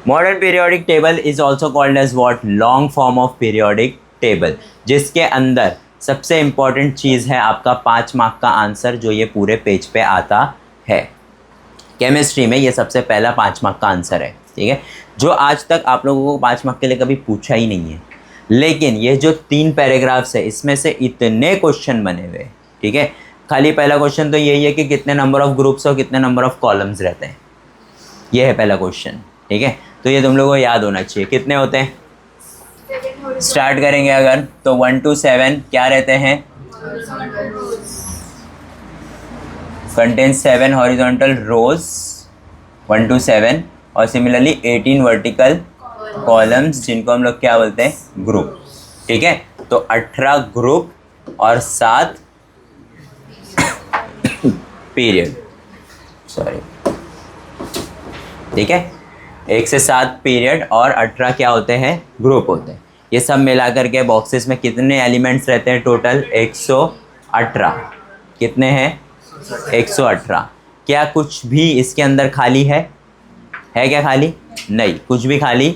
Modern periodic table is also called as what? Long form of periodic table, जिसके अंदर सबसे इम्पॉर्टेंट चीज़ है आपका 5 मार्क का आंसर जो ये पूरे पेज पे आता है. केमिस्ट्री में ये सबसे पहला 5 मार्क का आंसर है. ठीक है, जो आज तक आप लोगों को 5 मार्क के लिए कभी पूछा ही नहीं है, लेकिन ये जो 3 पैराग्राफ्स है इसमें से इतने क्वेश्चन बने हुए. ठीक है, खाली पहला क्वेश्चन तो यही है कि कितने नंबर ऑफ ग्रुप्स और कितने नंबर ऑफ कॉलम्स रहते हैं, ये है पहला क्वेश्चन. ठीक है, तो ये तुम लोगों को याद होना चाहिए. कितने होते हैं? स्टार्ट करेंगे अगर तो 1 to 7 क्या रहते हैं? contains 7 horizontal rows 1 to 7 और सिमिलरली 18 वर्टिकल कॉलम्स जिनको हम लोग क्या बोलते हैं, ग्रुप। ठीक है, तो 18 ग्रुप और 7 पीरियड, सॉरी, ठीक है, 1 से 7 पीरियड और 18 क्या होते हैं, ग्रुप होते हैं। ये सब मिलाकर के बॉक्सेस में कितने एलिमेंट्स रहते हैं टोटल, 118। कितने हैं, 118। क्या कुछ भी इसके अंदर खाली है क्या खाली, नहीं, कुछ भी खाली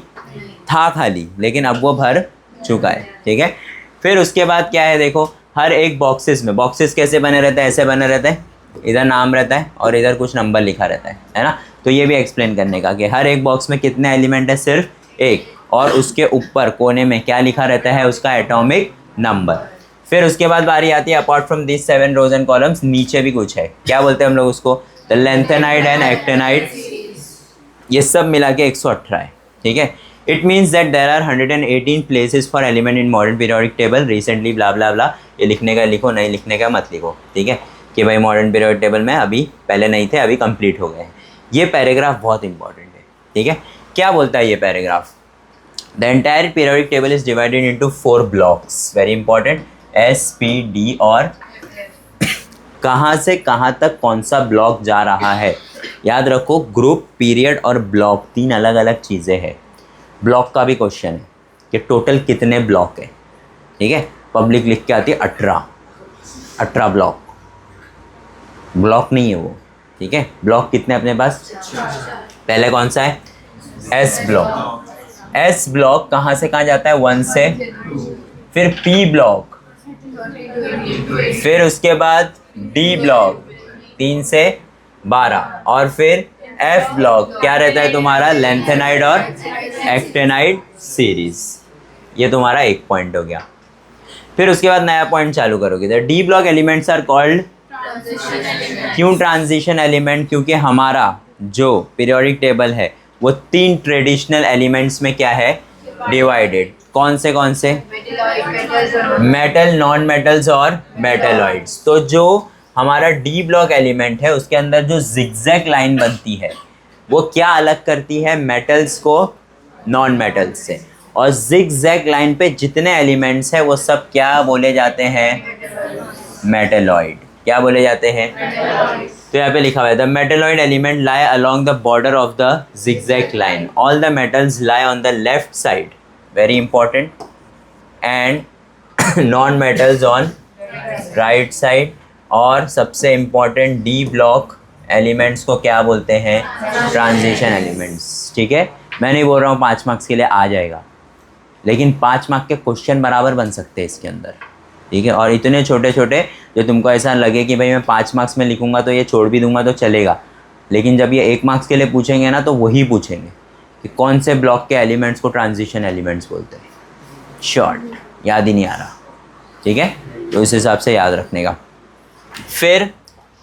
था खाली, लेकिन अब वो भर चुका है। ठीक है, फिर उसके बाद क्या है, देखो हर एक बॉक्सेस में, बॉक्सेस कैसे बने रहते हैं, ऐसे बने रहते हैं, इधर नाम रहता है और इधर कुछ नंबर लिखा रहता है ना। तो ये भी एक्सप्लेन करने का कि हर एक बॉक्स में कितने एलिमेंट है, सिर्फ एक, और उसके ऊपर कोने में क्या लिखा रहता है, उसका एटॉमिक नंबर। फिर उसके बाद बारी आती है apart from this 7 rows and columns, नीचे भी कुछ है, क्या बोलते हैं हम लोग उसको, द लेंथेनाइड एंड एक्टेनाइड, ये सब मिला के 118 है। ठीक है, it means that there are 118 places for element in modern periodic table recently blah blah blah. ये लिखने का लिखो, नहीं लिखने का मत लिखो। ठीक है, कि भाई मॉडर्न पीरियोडिक टेबल में अभी पहले नहीं थे, अभी कंप्लीट हो गए हैं। ये पैराग्राफ बहुत इंपॉर्टेंट है। ठीक है, क्या बोलता है ये paragraph, the entire periodic table is divided into 4 blocks, very important, S P D और कहाँ से कहाँ तक कौन सा ब्लॉक जा रहा है। याद रखो, ग्रुप, पीरियड और ब्लॉक 3 अलग अलग चीज़ें हैं। ब्लॉक का भी क्वेश्चन है कि टोटल कितने ब्लॉक है। ठीक है, पब्लिक लिख के आती है 18 ब्लॉक, ब्लॉक नहीं है वो। ठीक है, ब्लॉक कितने अपने पास, पहले कौन सा है, एस ब्लॉक। एस ब्लॉक कहाँ से कहाँ जाता है, 1 से, फिर पी ब्लॉक, फिर उसके बाद डी ब्लॉक 3 से 12, और फिर एफ ब्लॉक क्या रहता है तुम्हारा, लेंथेनाइड और एक्टेनाइड सीरीज। ये तुम्हारा एक पॉइंट हो गया। फिर उसके बाद नया पॉइंट चालू करोगे, the D block elements are called, क्यों ट्रांजिशन एलिमेंट, क्योंकि हमारा जो पीरियोडिक टेबल है वो 3 ट्रेडिशनल एलिमेंट्स में क्या है, डिवाइडेड। कौन से मेटल, नॉन मेटल्स और मेटलॉइड्स। तो जो हमारा डी ब्लॉक एलिमेंट है उसके अंदर जो जिगजैग लाइन बनती है वो क्या अलग करती है, मेटल्स को नॉन मेटल्स से। और जिगजैग लाइन पे जितने एलिमेंट्स हैं वो सब क्या बोले जाते हैं, मेटलॉइड। क्या बोले जाते हैं, तो यहाँ पे लिखा हुआ है, the metalloid element lie along the border of the zigzag line, all the metals lie on the left side, very important, and non metals on right side. और सबसे इम्पॉर्टेंट, डी ब्लॉक एलिमेंट्स को क्या बोलते हैं, transition elements. ठीक है, मैं नहीं बोल रहा हूँ 5 मार्क्स के लिए आ जाएगा, लेकिन 5 मार्क के क्वेश्चन बराबर बन सकते हैं इसके अंदर। ठीक है, और इतने छोटे छोटे जो तुमको ऐसा लगे कि भाई मैं 5 मार्क्स में लिखूंगा तो ये छोड़ भी दूंगा तो चलेगा, लेकिन जब ये 1 मार्क्स के लिए पूछेंगे ना तो वही पूछेंगे कि कौन से ब्लॉक के एलिमेंट्स को ट्रांजिशन एलिमेंट्स बोलते हैं। शॉर्ट याद ही नहीं आ रहा। ठीक है, तो इस हिसाब से याद रखने का। फिर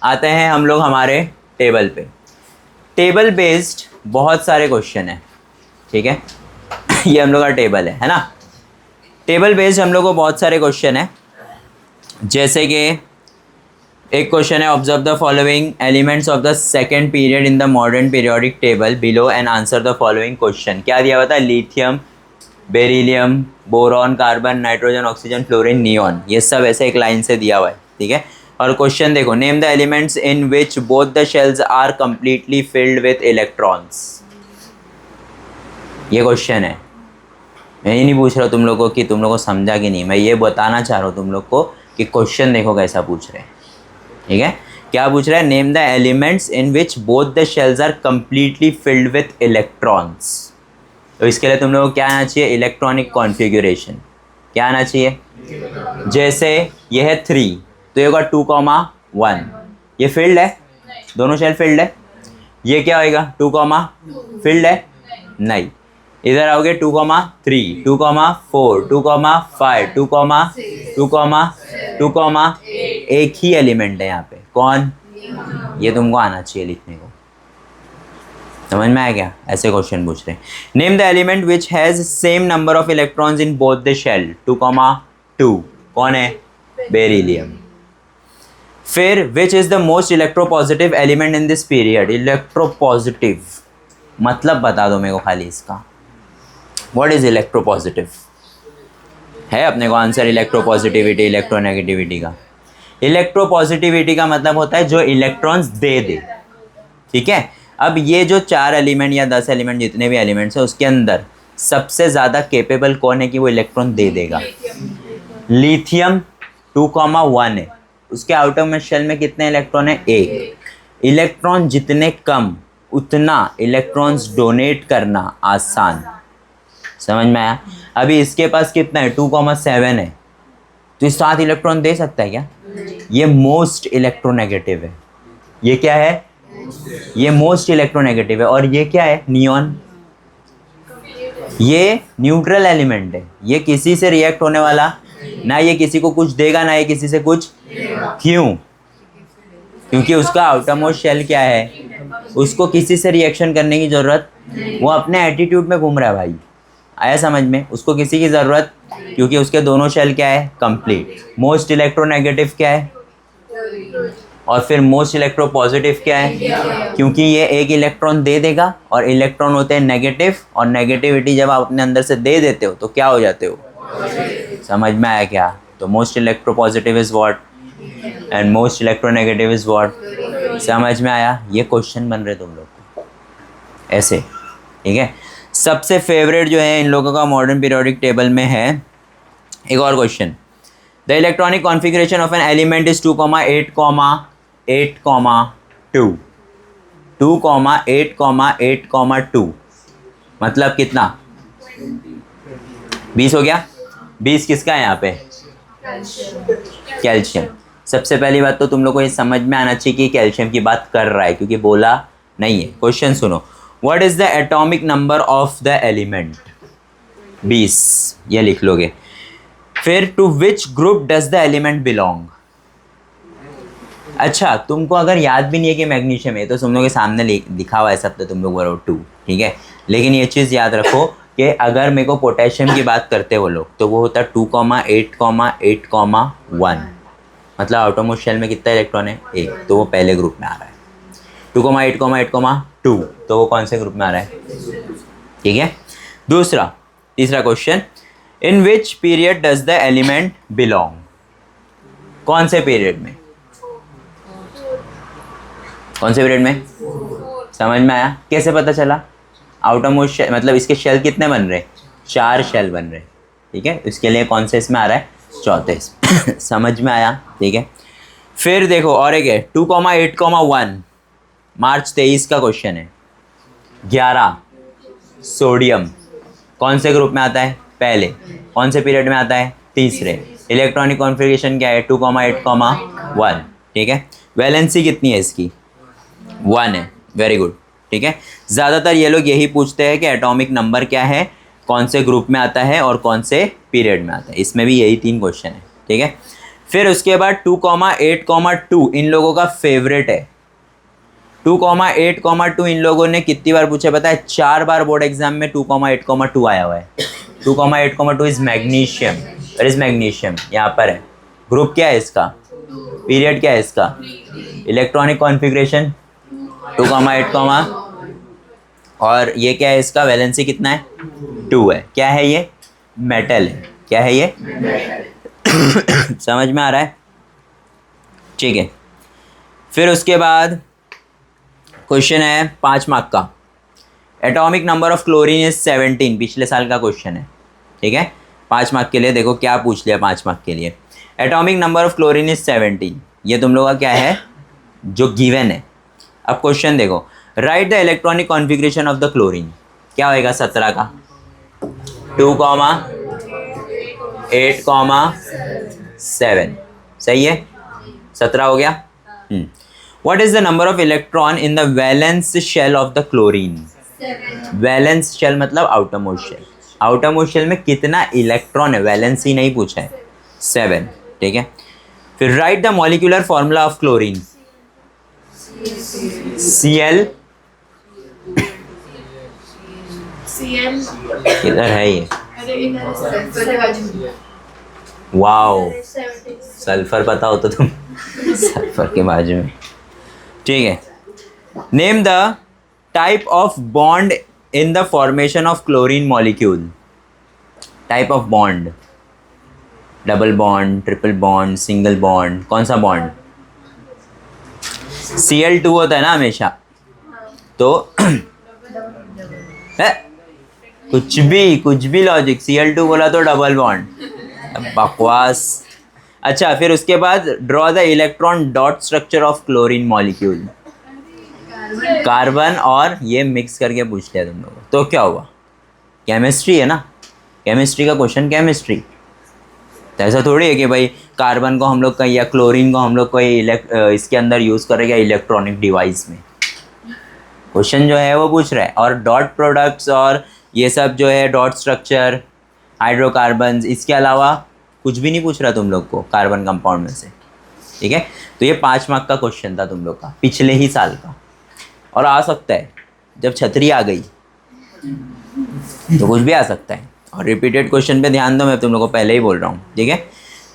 आते हैं हम लोग हमारे टेबल पे। टेबल बेस्ड बहुत सारे क्वेश्चन हैं। ठीक है, ये हम लोग का टेबल है ना। टेबल बेस्ड हम लोग को बहुत सारे क्वेश्चन हैं, जैसे कि एक क्वेश्चन है, observe the following elements of the second period in the modern periodic table below and answer the following question. क्या दिया हुआ था, lithium, beryllium, boron, carbon, nitrogen, oxygen, fluorine, neon. ये सब ऐसे एक लाइन से दिया हुआ है। ठीक है, और क्वेश्चन देखो, name the elements in which both the shells are completely filled with electrons. ये क्वेश्चन है, मैं ये नहीं पूछ रहा तुम लोगों को कि तुम लोगों को समझा कि नहीं, मैं ये बताना चाह रहा हूँ तुम लोग को कि क्वेश्चन देखो कैसा पूछ रहे हैं। ठीक है, क्या पूछ रहा है, name the elements in which both the shells are completely filled with electrons. तो इसके लिए तुम लोगों को क्या आना चाहिए, इलेक्ट्रॉनिक कॉन्फ़िगरेशन। क्या आना चाहिए, जैसे ये है 3 तो ये होगा 2,1, ये फील्ड है, दोनों शेल फील्ड है। ये क्या होएगा, 2, फील्ड है नहीं। इधर आओगे 2,3, 2,4, 2,5, 2,2, एक ही एलिमेंट है यहाँ पे, कौन, ये तुमको आना चाहिए लिखने को। समझ में आया क्या, ऐसे क्वेश्चन पूछ रहे हैं। Name the element which has same number of electrons in both the shell, 2,2, कौन है, बेरिलियम। फिर which is the most electropositive element in this period. Electropositive मतलब बता दो मेरे को खाली इसका, व्हाट इज इलेक्ट्रोपॉजिटिव? है अपने को आंसर इलेक्ट्रोपॉजिटिविटी इलेक्ट्रोनेगेटिविटी का। इलेक्ट्रोपॉजिटिविटी का मतलब होता है जो इलेक्ट्रॉन्स दे दे, ठीक है। अब ये जो 4 एलिमेंट या 10 एलिमेंट जितने भी एलिमेंट्स हैं उसके अंदर सबसे ज़्यादा केपेबल कौन है कि वो इलेक्ट्रॉन दे देगा? लिथियम 2,1 है, उसके आउटर में शेल में कितने इलेक्ट्रॉन है? 1। इलेक्ट्रॉन जितने कम उतना इलेक्ट्रॉन्स डोनेट करना आसान, समझ में आया? अभी इसके पास कितना है? 2,7 है, तो 7 इलेक्ट्रॉन दे सकता है क्या? ये मोस्ट इलेक्ट्रोनेगेटिव है। ये क्या है? ये मोस्ट इलेक्ट्रोनेगेटिव है। और ये क्या है? नियॉन। ये न्यूट्रल एलिमेंट है, ये किसी से रिएक्ट होने वाला ना, ये किसी को कुछ देगा ना ये किसी से कुछ। क्यों? क्योंकि उसका आउटरमोस्ट शेल क्या है, उसको किसी से रिएक्शन करने की जरूरत, वो अपने एटीट्यूड में घूम रहा है भाई। आया समझ में? उसको किसी की ज़रूरत, क्योंकि उसके दोनों शेल क्या है? कंप्लीट। मोस्ट इलेक्ट्रोनेगेटिव क्या है? और फिर मोस्ट इलेक्ट्रोपॉजिटिव क्या है? क्योंकि ये एक इलेक्ट्रॉन दे देगा और इलेक्ट्रॉन होते हैं नेगेटिव, और नेगेटिविटी जब आप अपने अंदर से दे देते हो तो क्या हो जाते हो? समझ में आया क्या? तो most electropositive is what and most electronegative is what. समझ में आया? ये क्वेश्चन बन रहे तुम लोग को ऐसे, ठीक है। सबसे फेवरेट जो है इन लोगों का मॉडर्न पीरियोडिक टेबल में है एक और question. The electronic configuration of an element is 2,8,8,2 2,8,8,2 मतलब कितना? 20 हो गया। 20 किसका है यहाँ पे? कैल्शियम। सबसे पहली बात तो तुम लोग को ये समझ में आना चाहिए कि कैल्शियम की बात कर रहा है, क्योंकि बोला नहीं है। क्वेश्चन सुनो, what is the atomic number of the element? 20 ये लिख लोगे। फिर to which group does the element belong? अच्छा, तुमको अगर याद भी नहीं है कि मैग्नीशियम है तो तुम लोग के सामने लिखा हुआ है सब, तो तुम लोग बोलो 2, ठीक है। लेकिन ये चीज़ याद रखो कि अगर मेरे को पोटेशियम की बात करते वो लोग तो वो होता है 2,8,8,1, मतलब आउटरमोस्ट शेल में कितना इलेक्ट्रॉन है? 1, तो वो पहले ग्रुप में आ रहा है। 2,8,8,2 तो वो कौन से ग्रुप में आ रहा है? ठीक है। तीसरा question, in which period does the element belong? कौन से पीरियड में? कौन से पीरियड में? समझ में आया? कैसे पता चला? आउटरमोस्ट शेल मतलब इसके शेल कितने बन रहे? 4 शेल बन रहे, ठीक है। इसके लिए कौन से इसमें आ रहा है? चौथे। समझ में आया? ठीक है। फिर देखो और एक है 2,8,1 मार्च 23 का क्वेश्चन है। 11 सोडियम कौन से ग्रुप में आता है? पहले। कौन से पीरियड में आता है? तीसरे। इलेक्ट्रॉनिक कॉन्फ़िगरेशन क्या है? 2,8,1, ठीक है। वैलेंसी कितनी है इसकी? 1 है। वेरी गुड, ठीक है। ज़्यादातर ये लोग यही पूछते हैं कि एटॉमिक नंबर क्या है, कौन से ग्रुप में आता है और कौन से पीरियड में आता है। इसमें भी यही 3 क्वेश्चन है, ठीक है। फिर उसके बाद 2,8,2 इन लोगों का फेवरेट है। 2,8,2 इन लोगों ने कितनी बार पूछा पता है? 4 बार बोर्ड एग्जाम में 2,8,2 आया हुआ है। 2,8,2 is magnesium. Where is magnesium? यहाँ पर है। ग्रुप क्या है इसका? पीरियड क्या है इसका? इलेक्ट्रॉनिक कॉन्फ़िगरेशन 2,8, और ये क्या है इसका? वैलेंसी कितना है? 2 है। क्या है ये? मेटल है। क्या है ये? समझ में आ रहा है? ठीक है। फिर उसके बाद क्वेश्चन है 5 मार्क का। Atomic number of chlorine is 17, पिछले साल का क्वेश्चन है, ठीक है। 5 मार्क के लिए देखो क्या पूछ लिया 5 मार्क के लिए। Atomic number of chlorine is 17, ये तुम लोगों का क्या है? जो गिवन है। अब क्वेश्चन देखो, right the electronic configuration of the chlorine. क्या होएगा 17 का? 2,8,7, सही है। 17 हो गया। What is the number of electron in the valence shell of the chlorine? Valence shell मतलब आउटरमोस्ट शेल। आउटरमोस्ट शेल में कितना इलेक्ट्रॉन है? वैलेंस ही नहीं पूछा है। 7, ठीक है। फिर right the molecular formula of chlorine. Cl किधर है ये? वाओ, सल्फर पता हो तो तुम सल्फर के बाजू में, ठीक है। Name the type of bond in the formation of chlorine molecule. Type of bond, double bond, triple bond, single bond, कौन सा बॉन्ड? Cl2 होता है ना हमेशा, तो है कुछ भी लॉजिक, Cl2 बोला तो डबल बॉन्ड, बकवास। अच्छा, फिर उसके बाद draw the electron dot structure of chlorine molecule. Carbon और ये मिक्स करके पूछ लिया तुम लोगों, तो क्या हुआ? केमिस्ट्री है ना, केमिस्ट्री का क्वेश्चन, केमिस्ट्री। तो ऐसा थोड़ी है कि भाई कार्बन को हम लोग कहीं या क्लोरीन को हम लोग कोई इसके अंदर यूज़ करेंगे इलेक्ट्रॉनिक डिवाइस में। क्वेश्चन जो है वो पूछ रहा है। और डॉट प्रोडक्ट्स और ये सब जो है डॉट स्ट्रक्चर, हाइड्रोकार्बन्स, इसके अलावा कुछ भी नहीं पूछ रहा तुम लोग को कार्बन कंपाउंड में से, ठीक है। तो ये 5 मार्क का क्वेश्चन था तुम लोग का पिछले ही साल का, और आ सकता है जब छतरी आ गई तो कुछ भी आ सकता है। और रिपीटेड क्वेश्चन पे ध्यान दो, मैं तुम लोग को पहले ही बोल रहा हूँ, ठीक है।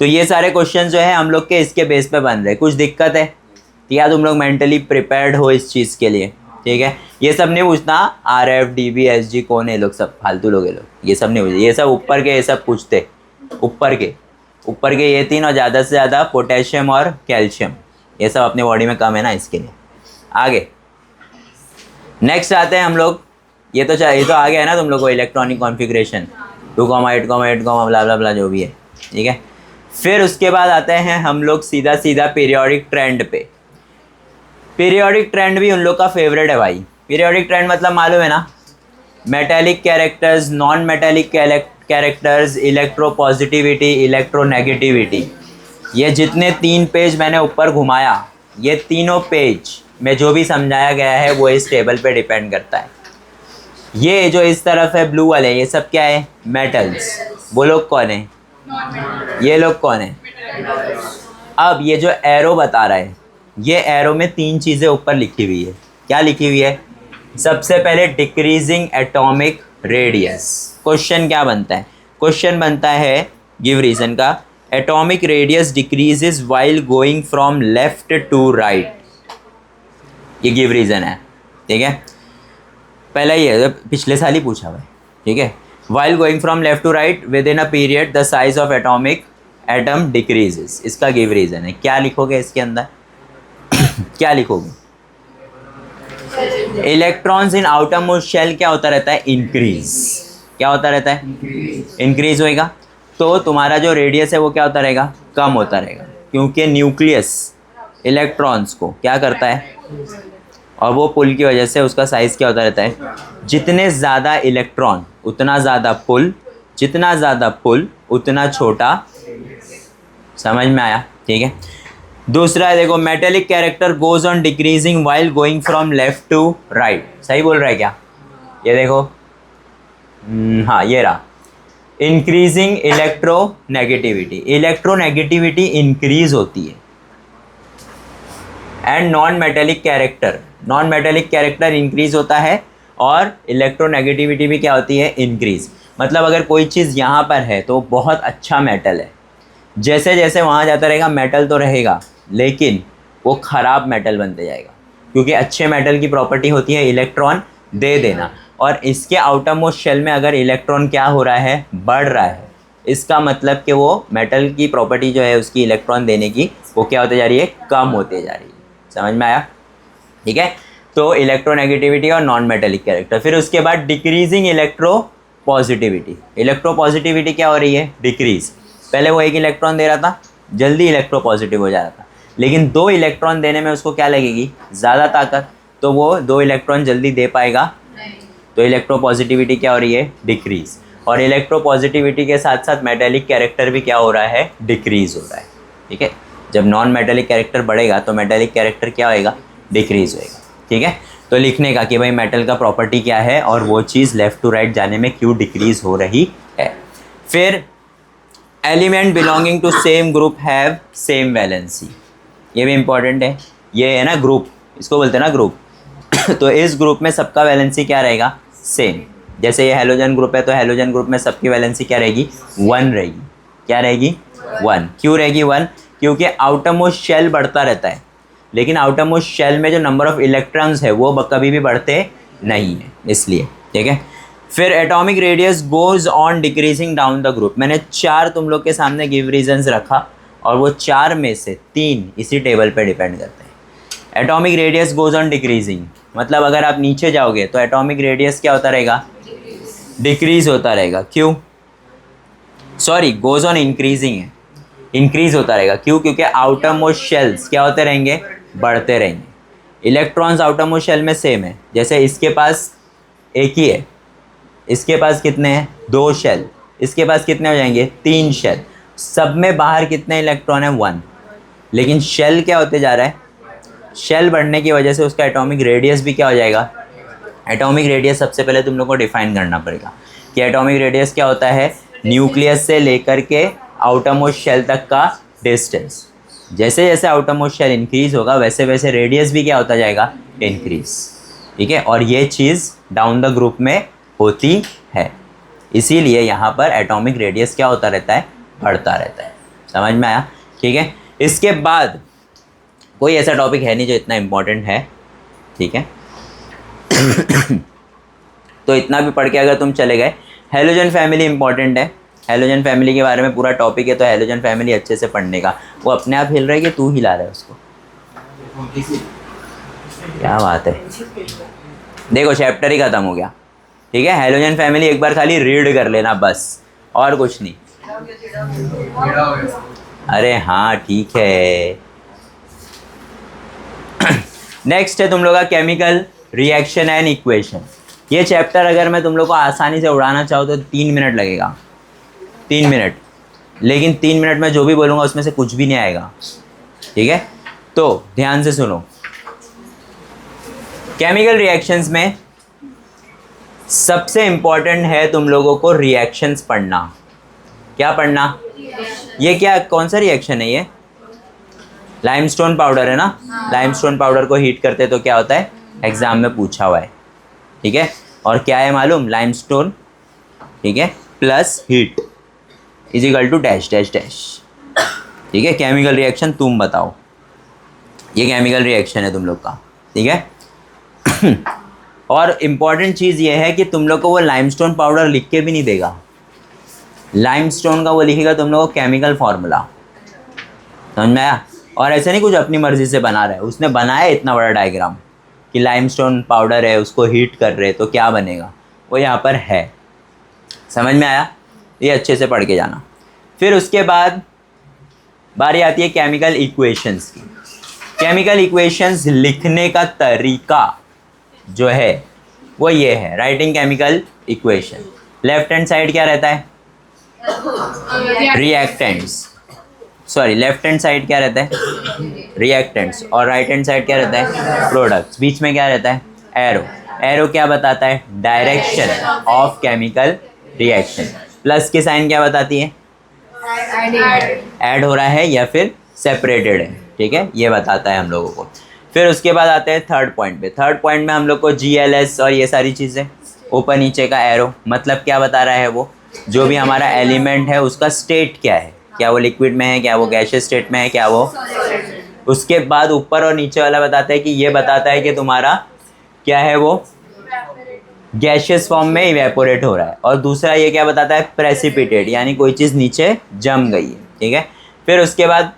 तो ये सारे क्वेश्चन जो है हम लोग के इसके बेस पे बन रहे। कुछ दिक्कत है या तुम लोग मेंटली प्रिपेयर्ड हो इस चीज़ के लिए, ठीक है। ये सब नहीं पूछना RF DB SG कौन है, लोग सब फालतू लोग, ये लोग ये सब नहीं पूछते। ये सब ऊपर के, ये सब पूछते ऊपर के ये 3, और ज़्यादा से ज़्यादा पोटेशियम और कैल्शियम, ये सब अपनी बॉडी में कम है ना, इसके लिए। आगे नेक्स्ट आते हैं हम लोग। ये तो आ गया है ना तुम लोग को, इलेक्ट्रॉनिक कॉन्फ़िगरेशन 2,8,8, ब्ला ब्ला ब्ला जो भी है, ठीक है। फिर उसके बाद आते हैं हम लोग सीधा पीरियोडिक ट्रेंड पे। पीरियोडिक ट्रेंड भी उन लोग का फेवरेट है भाई। पीरियोडिक ट्रेंड मतलब मालूम है ना, metallic characters, non metallic characters, electropositivity, electronegativity. ये जितने 3 पेज मैंने ऊपर घुमाया, ये तीनों पेज में जो भी समझाया गया है वो इस टेबल पे डिपेंड करता है। ये जो इस तरफ है ब्लू वाले, ये सब क्या है? मेटल्स। वो लोग कौन है? ये लोग कौन है? अब ये जो एरो बता रहा है, ये एरो में 3 चीज़ें ऊपर लिखी हुई है। क्या लिखी हुई है? सबसे पहले डिक्रीजिंग एटॉमिक रेडियस। क्वेश्चन क्या बनता है? क्वेश्चन बनता है गिव रीजन का, atomic radius decreases while going from left to right. ये गिव रीजन है, ठीक है। पहला ही है, पिछले साल ही पूछा हुआ है, ठीक है। While going from left to right within a period the size of atomic atom decreases, इसका गिव रीजन है। क्या लिखोगे इसके अंदर? क्या लिखोगे? Electrons in outermost shell क्या होता रहता है? इंक्रीज। क्या होता रहता है? इंक्रीज होएगा। तो तुम्हारा जो रेडियस है वो क्या होता रहेगा? कम होता रहेगा, क्योंकि न्यूक्लियस इलेक्ट्रॉन्स को क्या करता है, और वो पुल की वजह से उसका साइज़ क्या होता रहता है? जितने ज़्यादा इलेक्ट्रॉन उतना ज़्यादा पुल, जितना ज़्यादा पुल उतना छोटा। समझ में आया? ठीक है। दूसरा है, देखो, metallic character goes on decreasing while going from left to right. सही बोल रहा है क्या? ये देखो, हाँ ये रहा, इंक्रीजिंग इलेक्ट्रोनेगेटिविटी। इलेक्ट्रोनेगेटिविटी इंक्रीज होती है। And non metallic character increase होता है, और इलेक्ट्रोनेगेटिविटी भी क्या होती है? इंक्रीज। मतलब अगर कोई चीज़ यहाँ पर है तो बहुत अच्छा मेटल है, जैसे जैसे वहाँ जाता रहेगा मेटल तो रहेगा, लेकिन वो ख़राब मेटल बनते जाएगा, क्योंकि अच्छे मेटल की प्रॉपर्टी होती है इलेक्ट्रॉन दे देना। और इसके आउटर मोस्ट शेल में अगर इलेक्ट्रॉन क्या हो रहा है? बढ़ रहा है, इसका मतलब कि वो मेटल की प्रॉपर्टी जो है उसकी इलेक्ट्रॉन देने की, वो क्या होते जा रही है? कम होते जा रही है। समझ में आया? ठीक है। तो इलेक्ट्रोनेगेटिविटी और नॉन मेटेलिक कैरेक्टर। फिर उसके बाद डिक्रीजिंग इलेक्ट्रोपॉजिटिविटी। इलेक्ट्रोपॉजिटिविटी क्या हो रही है? डिक्रीज। पहले वो 1 इलेक्ट्रॉन दे रहा था, जल्दी इलेक्ट्रोपॉजिटिव हो जा रहा था, लेकिन 2 इलेक्ट्रॉन देने में उसको क्या लगेगी? ज़्यादा ताकत, तो वो 2 इलेक्ट्रॉन जल्दी दे पाएगा। तो इलेक्ट्रोपॉजिटिविटी क्या हो रही है? डिक्रीज। और इलेक्ट्रोपॉजिटिविटी के साथ साथ मेटेलिक कैरेक्टर भी क्या हो रहा है? डिक्रीज हो रहा है। ठीक है। जब नॉन मेटेलिक कैरेक्टर बढ़ेगा तो मेटेलिक कैरेक्टर क्या होएगा? डिक्रीज होएगा। ठीक है। तो लिखने का कि भाई मेटल का प्रॉपर्टी क्या है और वो चीज़ लेफ़्ट टू राइट जाने में क्यों डिक्रीज हो रही है। फिर element belonging to same group have same valency. ये भी इंपॉर्टेंट है। ये है ना ग्रुप, इसको बोलते हैं ना ग्रुप। तो इस ग्रुप में सबका वैलेंसी क्या रहेगा? सेम। जैसे ये हेलोजन ग्रुप है, तो हेलोजन ग्रुप में सबकी वैलेंसी क्या रहेगी? 1 रहेगी। क्या रहेगी? 1। क्यों रहेगी 1? क्योंकि आउटर मोस्ट शेल बढ़ता रहता है, लेकिन आउटर मोस्ट शेल में जो नंबर ऑफ इलेक्ट्रॉन्स है वो कभी भी बढ़ते नहीं है, इसलिए। ठीक है, फिर atomic radius goes on decreasing down the group. मैंने 4 तुम लोग के सामने गिव रीजंस रखा और वो 4 में से 3 इसी टेबल पे डिपेंड करते हैं। Atomic radius goes on decreasing मतलब अगर आप नीचे जाओगे तो एटॉमिक रेडियस क्या होता रहेगा, डिक्रीज होता रहेगा। क्यों, सॉरी गोज ऑन इंक्रीजिंग है, इंक्रीज होता रहेगा। क्यों, क्योंकि आउटर मोस्ट शेल्स क्या होते रहेंगे, बढ़ते रहेंगे। इलेक्ट्रॉन्स आउटर मोस्ट शेल में सेम है, जैसे इसके पास एक ही है, इसके पास कितने हैं, 2 शेल, इसके पास कितने हो जाएंगे, 3 शेल। सब में बाहर कितने इलेक्ट्रॉन है, 1। लेकिन शेल क्या होते जा रहा है, शेल बढ़ने की वजह से उसका एटॉमिक रेडियस भी क्या हो जाएगा। एटॉमिक रेडियस सबसे पहले तुम लोग को डिफाइन करना पड़ेगा कि एटॉमिक रेडियस क्या होता है, न्यूक्लियस से लेकर के आउटर मोस्ट शेल तक का डिस्टेंस। जैसे जैसे आउटर मोस्ट शेल इंक्रीज होगा वैसे वैसे रेडियस भी क्या होता जाएगा, इंक्रीज। ठीक है, और ये चीज़ डाउन द ग्रुप में होती है, इसीलिए यहाँ पर एटॉमिक रेडियस क्या होता रहता है, बढ़ता रहता है। समझ में आया। ठीक है, इसके बाद कोई ऐसा टॉपिक है नहीं जो इतना इम्पोर्टेंट है। ठीक है तो इतना भी पढ़ के अगर तुम चले गए, हेलोजन फैमिली इंपॉर्टेंट है, हेलोजन फैमिली के बारे में पूरा टॉपिक है, तो हेलोजन फैमिली अच्छे से पढ़ने का। वो अपने आप हिल रहा है कि तू हिला रहा है उसको, क्या बात है। देखो चैप्टर ही ख़त्म हो गया। ठीक है, हेलोजन फैमिली एक बार खाली रीड कर लेना बस, और कुछ नहीं। अरे हाँ ठीक है। नेक्स्ट है तुम लोग का केमिकल रिएक्शन एंड इक्वेशन। ये चैप्टर अगर मैं तुम लोग को आसानी से उड़ाना चाहूँ तो 3 मिनट लगेगा, 3 मिनट। लेकिन 3 मिनट में जो भी बोलूँगा उसमें से कुछ भी नहीं आएगा। ठीक है, तो ध्यान से सुनो। केमिकल रिएक्शंस में सबसे इम्पॉर्टेंट है तुम लोगों को रिएक्शंस पढ़ना। क्या पढ़ना, ये क्या, कौन सा रिएक्शन है ये, लाइमस्टोन पाउडर है ना। लाइमस्टोन पाउडर को हीट करते तो क्या होता है, एग्जाम में पूछा हुआ है। ठीक है, और क्या है मालूम, लाइमस्टोन, ठीक है, plus heat is equal to dash dash dash. ठीक है, केमिकल रिएक्शन तुम बताओ, ये केमिकल रिएक्शन है तुम लोग का। ठीक है और इम्पॉर्टेंट चीज़ ये है कि तुम लोग को वो लाइमस्टोन पाउडर लिख के भी नहीं देगा, लाइमस्टोन का वो लिखेगा तुम लोग को केमिकल फार्मूला। समझ में आया। और ऐसे नहीं कुछ अपनी मर्ज़ी से बना रहा है, उसने बनाया इतना बड़ा डायग्राम कि लाइमस्टोन पाउडर है, उसको हीट कर रहे तो क्या बनेगा, वो यहाँ पर है। समझ में आया, ये अच्छे से पढ़ के जाना। फिर उसके बाद बारी आती है केमिकल इक्वेशंस की। केमिकल इक्वेशंस लिखने का तरीका जो है वो ये है, writing chemical equation. Left hand side क्या रहता है, reactants, sorry left hand side क्या रहता है, रिएक्टेंट्स, और राइट हैंड साइड क्या रहता है, प्रोडक्ट्स। बीच में क्या रहता है, एरो। एरो क्या बताता है, direction of chemical reaction. Plus की साइन क्या बताती है, ऐड हो रहा है या फिर सेपरेटेड है। ठीक है, ये बताता है हम लोगों को। फिर उसके बाद आते हैं थर्ड पॉइंट पे। थर्ड पॉइंट में हम लोग को GLS और ये सारी चीज़ें, ऊपर नीचे का एरो, मतलब क्या बता रहा है वो, जो भी हमारा एलिमेंट है उसका स्टेट क्या है, क्या वो लिक्विड में है, क्या वो गैसियस स्टेट में है, क्या वो। उसके बाद ऊपर और नीचे वाला बताता है कि ये बताता है कि तुम्हारा क्या है, वो गैसियस फॉर्म में इवेपोरेट हो रहा है। और दूसरा ये क्या बताता है, प्रेसिपिटेट, यानी कोई चीज़ नीचे जम गई है। ठीक है, फिर उसके बाद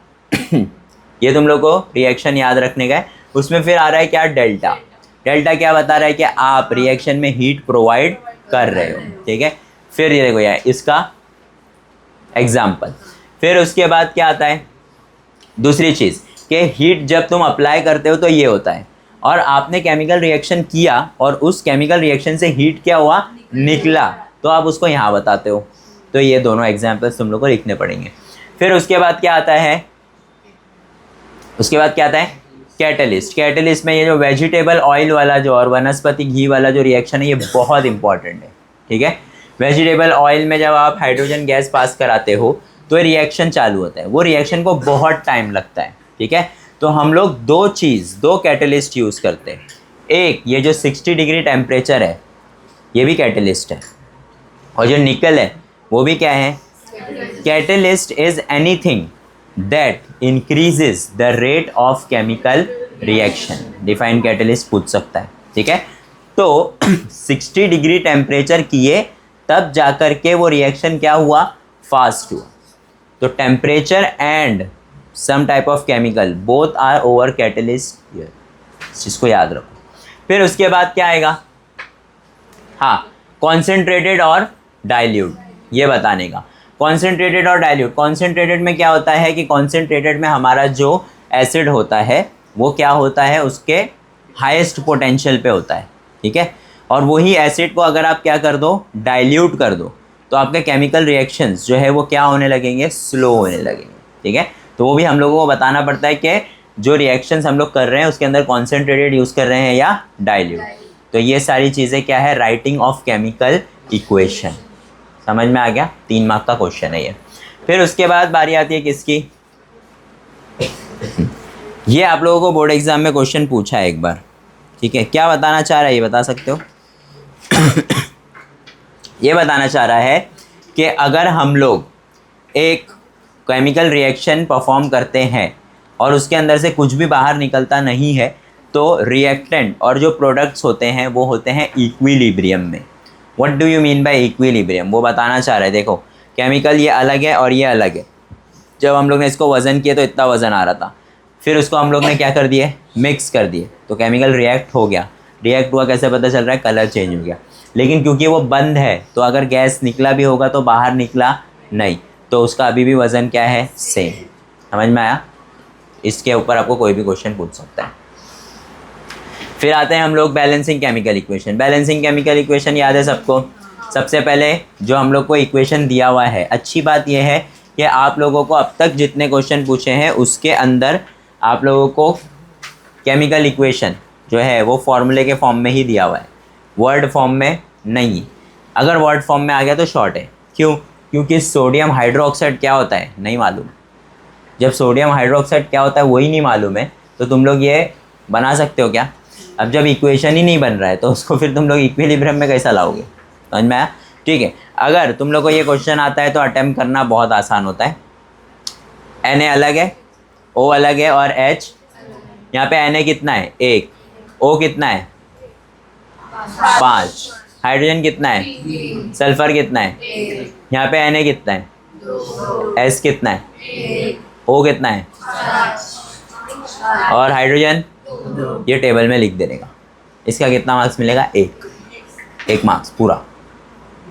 ये तुम लोग को रिएक्शन याद रखने का है। उसमें फिर आ रहा है क्या, डेल्टा। डेल्टा क्या बता रहा है कि आप रिएक्शन में हीट प्रोवाइड कर रहे हो। ठीक है, फिर ये देखो यार इसका एग्जाम्पल। फिर उसके बाद क्या आता है, दूसरी चीज़ कि हीट जब तुम अप्लाई करते हो तो ये होता है, और आपने केमिकल रिएक्शन किया और उस केमिकल रिएक्शन से हीट क्या हुआ, निकला, तो आप उसको यहाँ बताते हो। तो ये दोनों एग्जाम्पल्स तुम लोग को लिखने पड़ेंगे। फिर उसके बाद क्या आता है, उसके बाद क्या आता है, कैटलिस्ट। कैटलिस्ट में ये जो वेजिटेबल ऑयल वाला जो और वनस्पति घी वाला जो रिएक्शन है ये बहुत इंपॉर्टेंट है। ठीक है, वेजिटेबल ऑयल में जब आप हाइड्रोजन गैस पास कराते हो तो ये रिएक्शन चालू होता है, वो रिएक्शन को बहुत टाइम लगता है। ठीक है, तो हम लोग दो कैटलिस्ट यूज़ करते हैं। एक ये जो 60 डिग्री टेम्परेचर है ये भी कैटलिस्ट है, और जो निकल है वो भी क्या है, catalyst is anything that increases the rate of chemical reaction. Define catalyst पूछ सकता है, ठीक है। तो 60 डिग्री टेम्परेचर किए तब जाकर के वो रिएक्शन क्या हुआ, फास्ट हुआ। तो temperature and some type of chemical both are over catalyst here, इसको याद रखो। फिर उसके बाद क्या आएगा, हाँ, कॉन्सेंट्रेटेड और डाइल्यूट, ये बताने का। कॉन्सेंट्रेटेड और डाइल्यूट, कॉन्सेंट्रेटेड में क्या होता है कि कॉन्सेंट्रेटेड में हमारा जो एसिड होता है वो क्या होता है, उसके हाईएस्ट पोटेंशियल पे होता है, ठीक है। और वही एसिड को अगर आप क्या कर दो, डाइल्यूट कर दो, तो आपके केमिकल रिएक्शंस जो है वो क्या होने लगेंगे, स्लो होने लगेंगे, ठीक है। तो वो भी हम लोगों को बताना पड़ता है कि जो रिएक्शंस हम लोग कर रहे हैं उसके अंदर कॉन्सेंट्रेटेड यूज़ कर रहे हैं या डाइल्यूट। तो ये सारी चीज़ें क्या है, राइटिंग ऑफ केमिकल इक्वेशन। समझ में आ गया, 3 मार्क का क्वेश्चन है ये। फिर उसके बाद बारी आती है किसकी, ये आप लोगों को बोर्ड एग्जाम में क्वेश्चन पूछा है एक बार, ठीक है। क्या बताना चाह रहा है ये बता सकते हो? ये बताना चाह रहा है कि अगर हम लोग एक केमिकल रिएक्शन परफॉर्म करते हैं और उसके अंदर से कुछ भी बाहर निकलता नहीं है, तो रिएक्टेंट और जो प्रोडक्ट्स होते हैं वो होते हैं इक्विलिब्रियम में। What do you mean by equilibrium, वो बताना चाह रहा है। देखो, केमिकल ये अलग है और ये अलग है। जब हम लोग ने इसको वज़न किया तो इतना वज़न आ रहा था, फिर उसको हम लोग ने क्या कर दिए, मिक्स कर दिए, तो केमिकल रिएक्ट हो गया। रिएक्ट हुआ कैसे पता चल रहा है, कलर चेंज हो गया। लेकिन क्योंकि वो बंद है तो अगर गैस निकला भी होगा तो बाहर निकला नहीं, तो उसका अभी भी वज़न क्या है, सेम। समझ में आया? इसके ऊपर आपको कोई भी क्वेश्चन पूछ सकता है। फिर आते हैं हम लोग balancing chemical equation. Balancing chemical equation याद है सबको? सबसे पहले जो हम लोग को इक्वेशन दिया हुआ है, अच्छी बात यह है कि आप लोगों को अब तक जितने क्वेश्चन पूछे हैं उसके अंदर आप लोगों को केमिकल इक्वेशन जो है वो फॉर्मूले के फॉर्म में ही दिया हुआ है, वर्ड फॉर्म में नहीं। अगर वर्ड फॉर्म में आ गया तो शॉर्ट है। क्यों? क्योंकि सोडियम हाइड्रोक्साइड क्या होता है नहीं मालूम। जब सोडियम हाइड्रोक्साइड क्या होता है वही नहीं मालूम है तो तुम लोग ये बना सकते हो क्या? अब जब इक्वेशन ही नहीं बन रहा है तो उसको फिर तुम लोग इक्विलिब्रियम में कैसा लाओगे? समझ में आया? ठीक है, अगर तुम लोग को ये क्वेश्चन आता है तो अटेम्प्ट करना बहुत आसान होता है। Na अलग है, O अलग है और H, यहाँ पे Na कितना है 1, O कितना है 5, हाइड्रोजन कितना है, सल्फर कितना है, यहाँ पे Na कितना है, S कितना है, O कितना है और हाइड्रोजन, ये टेबल में लिख देने का। इसका कितना मार्क्स मिलेगा, 1 मार्क्स पूरा,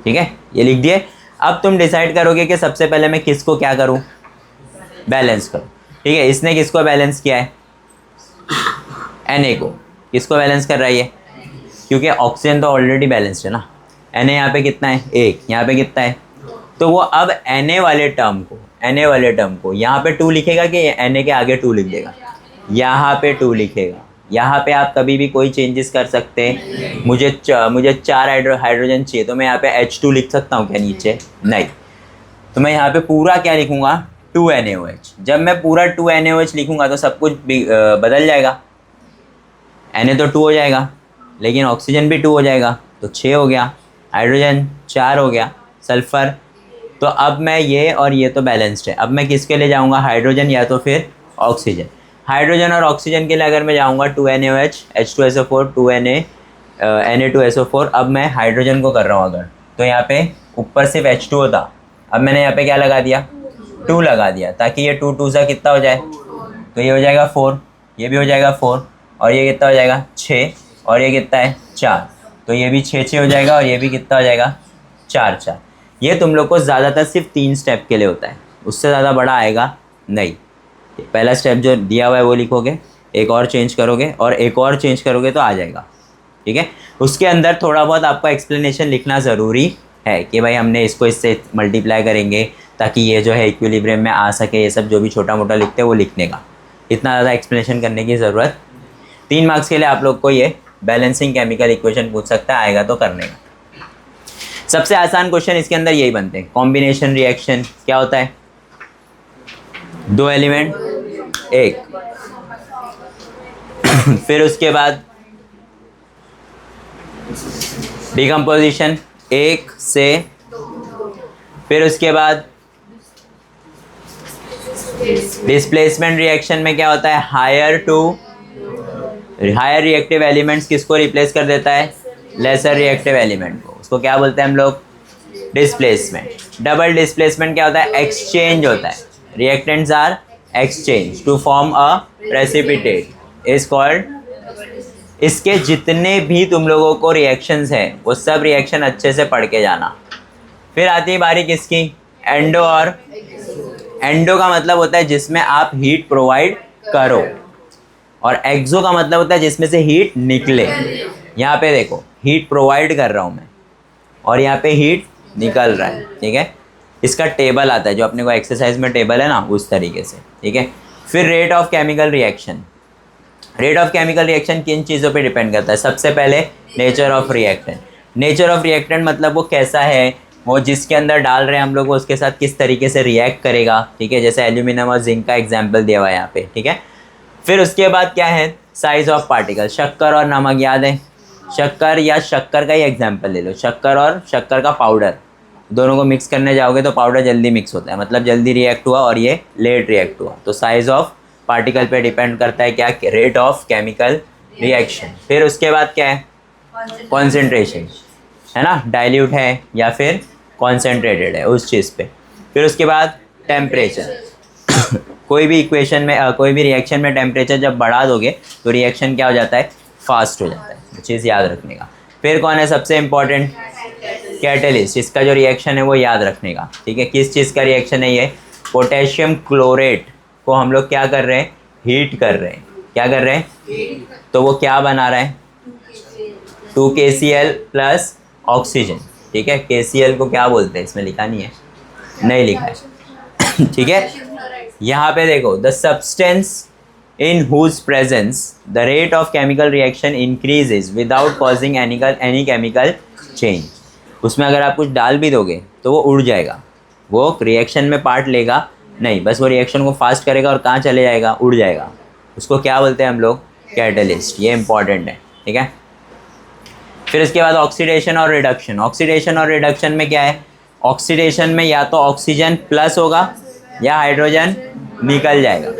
ठीक है। ये लिख दिए। अब तुम डिसाइड करोगे कि सबसे पहले मैं किसको क्या करूं, बैलेंस करूं, ठीक है। इसने किसको बैलेंस किया है, Na को। किसको बैलेंस कर रहा है ये, क्योंकि ऑक्सीजन तो ऑलरेडी बैलेंस्ड है ना। Na यहाँ पे कितना है 1, यहाँ पे कितना है, तो वो अब Na वाले टर्म को यहाँ पे 2 लिखेगा कि Na के आगे 2 लिख देगा, यहाँ पे 2 लिखेगा। यहाँ पे आप कभी भी कोई चेंजेस कर सकते हैं। मुझे 4 हाइड्रोजन चाहिए तो मैं यहाँ पे H2 लिख सकता हूँ क्या नीचे? नहीं। तो मैं यहाँ पे पूरा क्या लिखूँगा, 2NaOH। जब मैं पूरा 2NaOH लिखूँगा तो सब कुछ बदल जाएगा। Na तो 2 हो जाएगा, लेकिन ऑक्सीजन भी 2 हो जाएगा, तो 6 हो गया, हाइड्रोजन 4 हो गया, सल्फ़र। तो अब मैं ये और ये तो बैलेंस्ड है। अब मैं किसके लिए जाऊँगा, हाइड्रोजन या तो फिर ऑक्सीजन। हाइड्रोजन और ऑक्सीजन के लिए अगर मैं जाऊँगा 2NaOH, H2SO4, 2Na, Na2SO4। अब मैं हाइड्रोजन को कर रहा हूँ अगर, तो यहाँ पे ऊपर सिर्फ H2O था, अब मैंने यहाँ पे क्या लगा दिया, 2 लगा दिया, ताकि ये 2 सा कितना हो जाए, तो ये हो जाएगा 4, ये भी हो जाएगा 4, और ये कितना हो जाएगा 6, और ये कितना है 4, तो ये भी 6 हो जाएगा, और ये भी कितना हो जाएगा 4। ये तुम लोग को ज़्यादातर सिर्फ 3 स्टेप के लिए होता है, उससे ज़्यादा बड़ा आएगा नहीं। पहला स्टेप जो दिया हुआ है वो लिखोगे, एक और चेंज करोगे और एक और चेंज करोगे तो आ जाएगा, ठीक है। उसके अंदर थोड़ा बहुत आपको एक्सप्लेनेशन लिखना ज़रूरी है कि भाई हमने इसको इससे मल्टीप्लाई करेंगे ताकि ये जो है इक्विलिब्रियम में आ सके। ये सब जो भी छोटा मोटा लिखते हैं वो लिखने का, इतना ज़्यादा एक्सप्लेनेशन करने की ज़रूरत। 3 मार्क्स के लिए आप लोग को ये बैलेंसिंग केमिकल इक्वेशन पूछ सकता है, आएगा तो करने का। सबसे आसान क्वेश्चन इसके अंदर यही बनते हैं। कॉम्बिनेशन रिएक्शन क्या होता है, 2 एलिमेंट 1, फिर उसके बाद डिकम्पोजिशन 1 से, फिर उसके बाद डिस्प्लेसमेंट रिएक्शन में क्या होता है, हायर रिएक्टिव एलिमेंट्स किसको रिप्लेस कर देता है, लेसर रिएक्टिव एलिमेंट को, उसको क्या बोलते हैं हम लोग, डिस्प्लेसमेंट। डबल डिस्प्लेसमेंट क्या होता है, एक्सचेंज होता है, reactants are exchange to form a precipitate is called. इसके जितने भी तुम लोगों को रिएक्शंस है वो सब रिएक्शन अच्छे से पढ़ के जाना। फिर आती है बारी किसकी, एंडो। और एंडो का मतलब होता है जिसमें आप हीट प्रोवाइड करो, और एक्सो का मतलब होता है जिसमें से हीट निकले। यहाँ पे देखो हीट प्रोवाइड कर रहा हूँ मैं और यहाँ पे हीट निकल रहा है, ठीक है। इसका टेबल आता है जो अपने को एक्सरसाइज में टेबल है ना, उस तरीके से, ठीक है। फिर rate of chemical reaction. Rate of chemical reaction किन चीज़ों पे डिपेंड करता है, सबसे पहले nature of reactant. Nature of reactant मतलब वो कैसा है, वो जिसके अंदर डाल रहे हैं हम लोग वो उसके साथ किस तरीके से रिएक्ट करेगा, ठीक है। जैसे एल्यूमिनियम और जिंक का एग्जाम्पल दिया हुआ है यहाँ पे, ठीक है। फिर उसके बाद क्या है, साइज ऑफ पार्टिकल। शक्कर और नमक याद है, शक्कर या शक्कर का ही एग्जाम्पल ले लो, शक्कर और शक्कर का पाउडर, दोनों को मिक्स करने जाओगे तो पाउडर जल्दी मिक्स होता है, मतलब जल्दी रिएक्ट हुआ, और ये लेट रिएक्ट हुआ। तो साइज ऑफ पार्टिकल पे डिपेंड करता है क्या, रेट ऑफ केमिकल रिएक्शन। फिर उसके बाद क्या है, कॉन्सेंट्रेशन, है ना, डाइल्यूट है या फिर कॉन्सेंट्रेटेड है उस चीज़ पे। फिर उसके बाद टेम्परेचर। कोई भी इक्वेशन में कोई भी रिएक्शन में टेम्परेचर जब बढ़ा दोगे तो रिएक्शन क्या हो जाता है, फास्ट हो जाता है, चीज़ याद रखने का। फिर कौन है सबसे इम्पॉर्टेंट, कैटलिस्ट। इसका जो रिएक्शन है वो याद रखने का, ठीक है। किस चीज़ का रिएक्शन है ये, पोटेशियम क्लोरेट को हम लोग क्या कर रहे हैं, हीट कर रहे हैं, क्या कर रहे हैं, तो वो क्या बना रहा है, 2KCl प्लस ऑक्सीजन, ठीक है। KCl को क्या बोलते हैं, इसमें लिखा नहीं है, नहीं लिखा है, ठीक है। यहाँ पे देखो, the substance in whose presence the rate of chemical reaction increases without causing any chemical change। उसमें अगर आप कुछ डाल भी दोगे तो वो उड़ जाएगा, वो रिएक्शन में पार्ट लेगा नहीं, बस वो रिएक्शन को फास्ट करेगा और कहाँ चले जाएगा, उड़ जाएगा। उसको क्या बोलते हैं हम लोग, कैटलिस्ट। ये इंपॉर्टेंट है, ठीक है। फिर इसके बाद ऑक्सीडेशन और रिडक्शन। ऑक्सीडेशन और रिडक्शन में क्या है, ऑक्सीडेशन में या तो ऑक्सीजन प्लस होगा या हाइड्रोजन निकल जाएगा,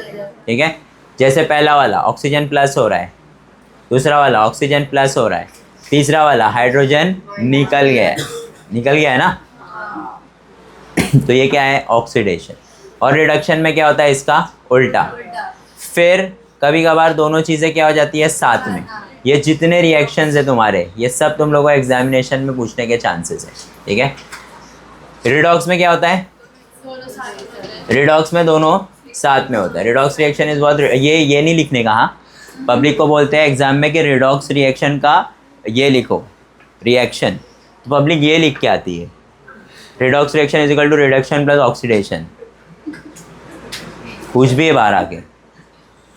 ठीक है। जैसे पहला वाला ऑक्सीजन प्लस हो रहा है, दूसरा वाला ऑक्सीजन प्लस हो रहा है, तीसरा वाला हाइड्रोजन निकल गया है ना। तो ये क्या है, ऑक्सीडेशन। और रिडक्शन में क्या होता है, इसका उल्टा। फिर कभी कभार दोनों चीज़ें क्या हो जाती है साथ में। ये जितने रिएक्शंस है तुम्हारे, ये सब तुम लोगों को एग्जामिनेशन में पूछने के चांसेस है, ठीक है। रिडॉक्स में क्या होता है, रिडॉक्स में दोनों साथ में होता है। रिडॉक्स रिएक्शन इज बहुत, ये नहीं लिखने का, हाँ, पब्लिक को बोलते हैं एग्जाम में कि रिडॉक्स रिएक्शन का ये लिखो रिएक्शन, तो पब्लिक ये लिख के आती है, redox reaction is equal to reduction plus oxidation. पूछ भी है बाहर आके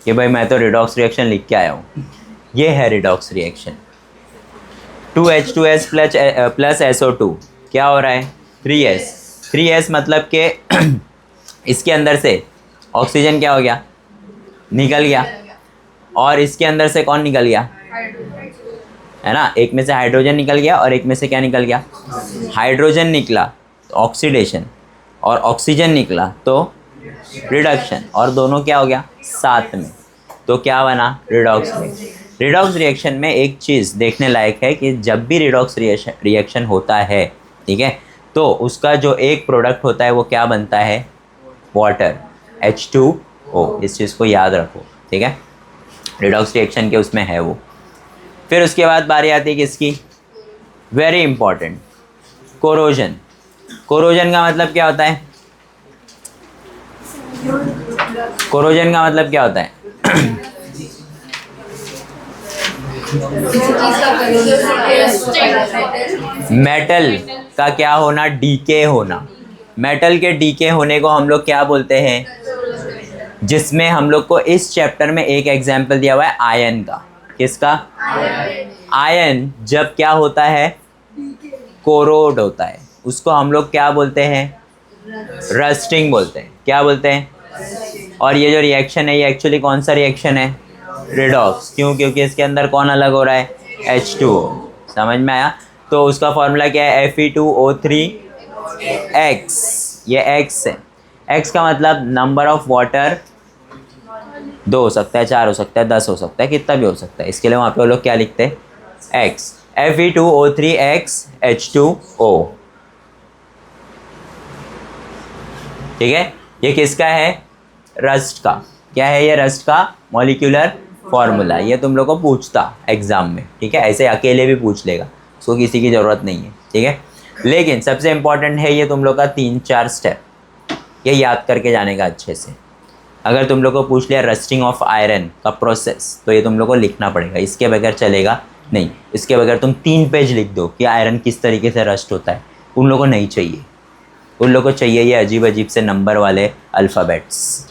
कि भाई मैं तो रिडॉक्स रिएक्शन लिख के आया हूँ। ये है redox reaction. 2H2S plus SO2 क्या हो रहा है, 3S। 3S मतलब कि इसके अंदर से ऑक्सीजन क्या हो गया, निकल गया, और इसके अंदर से कौन निकल गया, है ना, एक में से हाइड्रोजन निकल गया और एक में से क्या निकल गया, हाइड्रोजन निकला तो ऑक्सीडेशन, और ऑक्सीजन निकला तो रिडक्शन, और दोनों क्या हो गया साथ में, तो क्या बना, रिडॉक्स रिएक्शन। रिडॉक्स रिएक्शन में एक चीज़ देखने लायक है कि जब भी रिडॉक्स रिएक्शन होता है, ठीक है, तो उसका जो एक प्रोडक्ट होता है वो क्या बनता है, वाटर, H2O। इस चीज़ को याद रखो, ठीक है, रिडॉक्स रिएक्शन के उसमें है वो। फिर उसके बाद बारी आती है किसकी, वेरी इंपॉर्टेंट, कोरोजन। कोरोजन का मतलब क्या होता है, कोरोजन का मतलब क्या होता है मेटल का क्या होना, डीके होना। मेटल के डीके होने को हम लोग क्या बोलते हैं, जिसमें हम लोग को इस चैप्टर में एक एग्जाम्पल दिया हुआ है आयन का। किसका, आयन जब क्या होता है, कोरोड होता है, उसको हम लोग क्या बोलते हैं, रस्टिंग बोलते हैं। क्या बोलते हैं, और ये जो रिएक्शन है ये एक्चुअली कौन सा रिएक्शन है, रिडॉक्स। क्यों, क्योंकि इसके अंदर कौन अलग हो रहा है, H2O। समझ में आया। तो उसका फॉर्मूला क्या है, Fe2O3X, ये X है। एक्स का मतलब नंबर ऑफ वाटर, 2 हो सकता है, 4 हो सकता है, 10 हो सकता है, कितना भी हो सकता है। इसके लिए वहाँ पे वो लोग क्या लिखते हैं, एक्स। Fe2O3X H2O, ठीक है। ये किसका है, रस्ट का। क्या है ये, रस्ट का मॉलिक्यूलर फॉर्मूला। ये तुम लोग को पूछता एग्जाम में, ठीक है, ऐसे अकेले भी पूछ लेगा, उसको किसी की ज़रूरत नहीं है, ठीक है। लेकिन सबसे इम्पॉर्टेंट है ये तुम लोग का 3-4 स्टेप, ये याद करके जाने का अच्छे से। अगर तुम लोग को पूछ लिया रस्टिंग ऑफ आयरन का प्रोसेस, तो ये तुम लोग को लिखना पड़ेगा, इसके बगैर चलेगा नहीं। इसके बगैर तुम 3 पेज लिख दो कि आयरन किस तरीके से रस्ट होता है, उन लोगों को नहीं चाहिए। उन लोगों को चाहिए ये अजीब अजीब से नंबर वाले अल्फ़ाबेट्स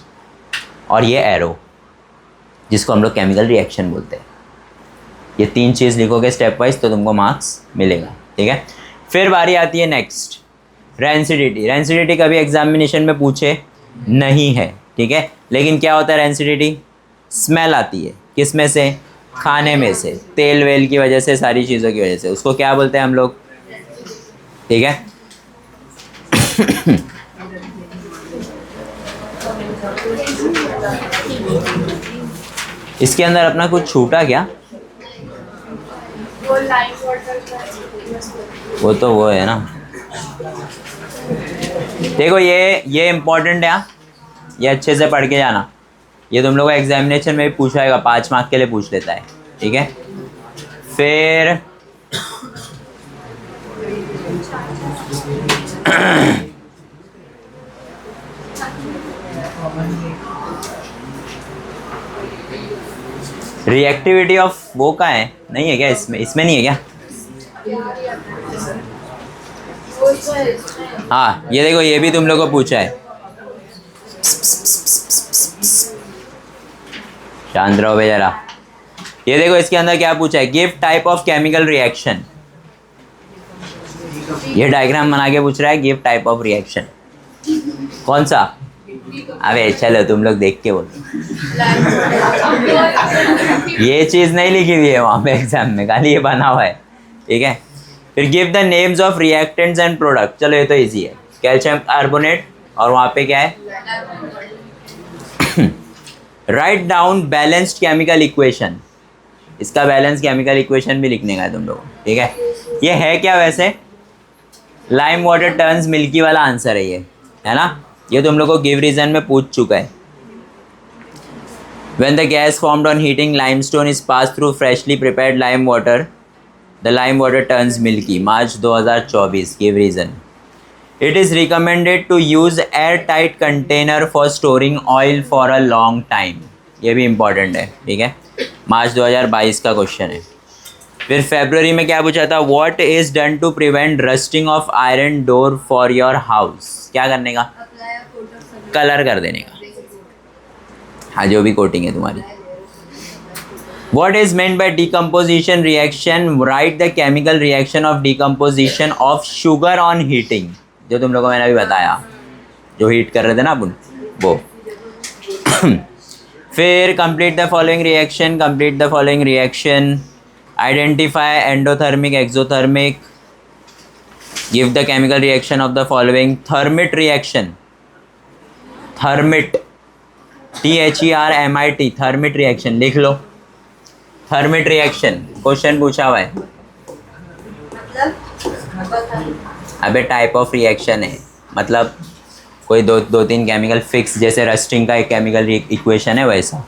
और ये एरो, जिसको हम लोग केमिकल रिएक्शन बोलते हैं। ये 3 चीज़ लिखोगे स्टेप वाइज तो तुमको मार्क्स मिलेगा, ठीक है। फिर बारी आती है नेक्स्ट, रेंसिडिटी। रेंसिडिटी कभी एग्जामिनेशन में पूछे नहीं है, ठीक है। लेकिन क्या होता है रेंसिडिटी, स्मेल आती है, किस में से, खाने में से, तेल वेल की वजह से, सारी चीज़ों की वजह से, उसको क्या बोलते हैं हम लोग, ठीक है। इसके अंदर अपना कुछ छूटा क्या, वो तो वो है ना। देखो ये इम्पोर्टेंट है, ये अच्छे से पढ़ के जाना। ये तुम लोग को एग्जामिनेशन में भी पूछाएगा, 5 मार्क के लिए पूछ लेता है, ठीक है। फिर रिएक्टिविटी ऑफ वो का है, नहीं है क्या इसमें नहीं है क्या। हाँ ये देखो, ये भी तुम लोग को पूछा है। शांत रहो भाई जरा। ये देखो इसके अंदर क्या पूछा है, give type of chemical reaction. ये डायग्राम बना के पूछ रहा है, गिव टाइप ऑफ रिएक्शन कौन सा। अबे चलो तुम लोग देख के बोलो, ये चीज़ नहीं लिखी हुई है वहाँ पे एग्जाम में, खाली ये बना हुआ है, ठीक है। फिर give the names of reactants and product. चलो ये तो इजी है, कैल्शियम कार्बोनेट और वहाँ पे क्या है, write down balanced chemical equation. इसका बैलेंस केमिकल इक्वेशन भी लिखने का है तुम लोग, ठीक है। ये है क्या वैसे, लाइम वाटर टर्न्स मिल्की वाला आंसर है ये, है ना। ये तुम लोग को गिव रीजन में पूछ चुका है। When the gas formed on heating limestone is passed through freshly prepared lime water, the lime water turns milky. March 2024, give reason. It is recommended to use airtight container for storing oil for a long time. ये भी important है, ठीक है। मार्च 2022 का question है। फिर फरवरी में क्या पूछा था, What is done to prevent rusting of iron door for your house? क्या करने का, कलर कर देने का, हाँ जो भी कोटिंग है तुम्हारी। What is meant by decomposition reaction? Write the chemical reaction of decomposition of sugar on heating. जो तुम लोगों को मैंने अभी बताया, जो हीट कर रहे थे ना अपन वो। फिर complete the following reaction, complete the following reaction, identify endothermic, exothermic, give the chemical reaction of the following, thermit reaction, thermit, THERMIT, thermit reaction लिख लो। थर्मिट रिएक्शन क्वेश्चन पूछा हुआ है, अबे टाइप ऑफ रिएक्शन है, मतलब कोई दो तीन केमिकल फिक्स, जैसे रस्टिंग का एक केमिकल इक्वेशन है वैसा।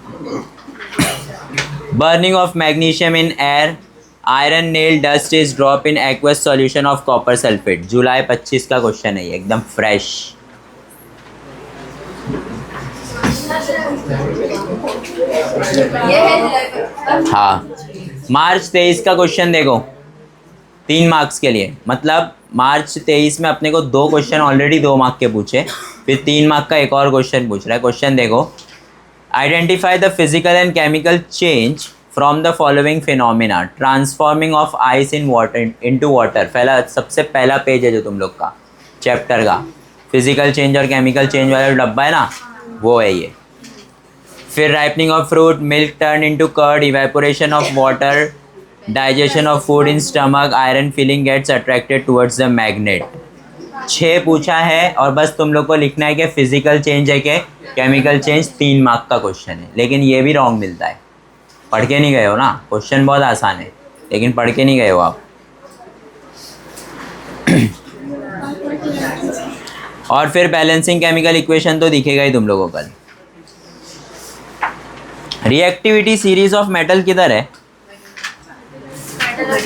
Burning of magnesium in air, iron nail dust is drop in aqueous solution of copper sulphate. जुलाई 25 का क्वेश्चन है ये, एकदम फ्रेश। हाँ मार्च 23 का क्वेश्चन देखो, 3 मार्क्स के लिए, मतलब मार्च 23 में अपने को 2 क्वेश्चन ऑलरेडी 2 मार्क के पूछे, फिर 3 मार्क का एक और क्वेश्चन पूछ रहा है। क्वेश्चन देखो, identify the physical and chemical change from the following phenomena, transforming of ice in water into water. पहला सबसे पहला पेज है जो तुम लोग का चैप्टर का, फिजिकल चेंज और केमिकल चेंज वाला डब्बा है ना, वो है ये। फिर ripening of fruit, milk turn into curd, evaporation of water, digestion of food in stomach, iron filing gets attracted towards the magnet. 6 पूछा है और बस तुम लोग को लिखना है कि फिजिकल चेंज है कि केमिकल चेंज। 3 मार्क का क्वेश्चन है, लेकिन ये भी रॉन्ग मिलता है। पढ़ के नहीं गए हो ना, क्वेश्चन बहुत आसान है लेकिन पढ़ के नहीं गए हो आप। और फिर बैलेंसिंग केमिकल इक्वेशन तो दिखेगा ही तुम लोगों को कल। रिएक्टिविटी सीरीज ऑफ मेटल किधर है?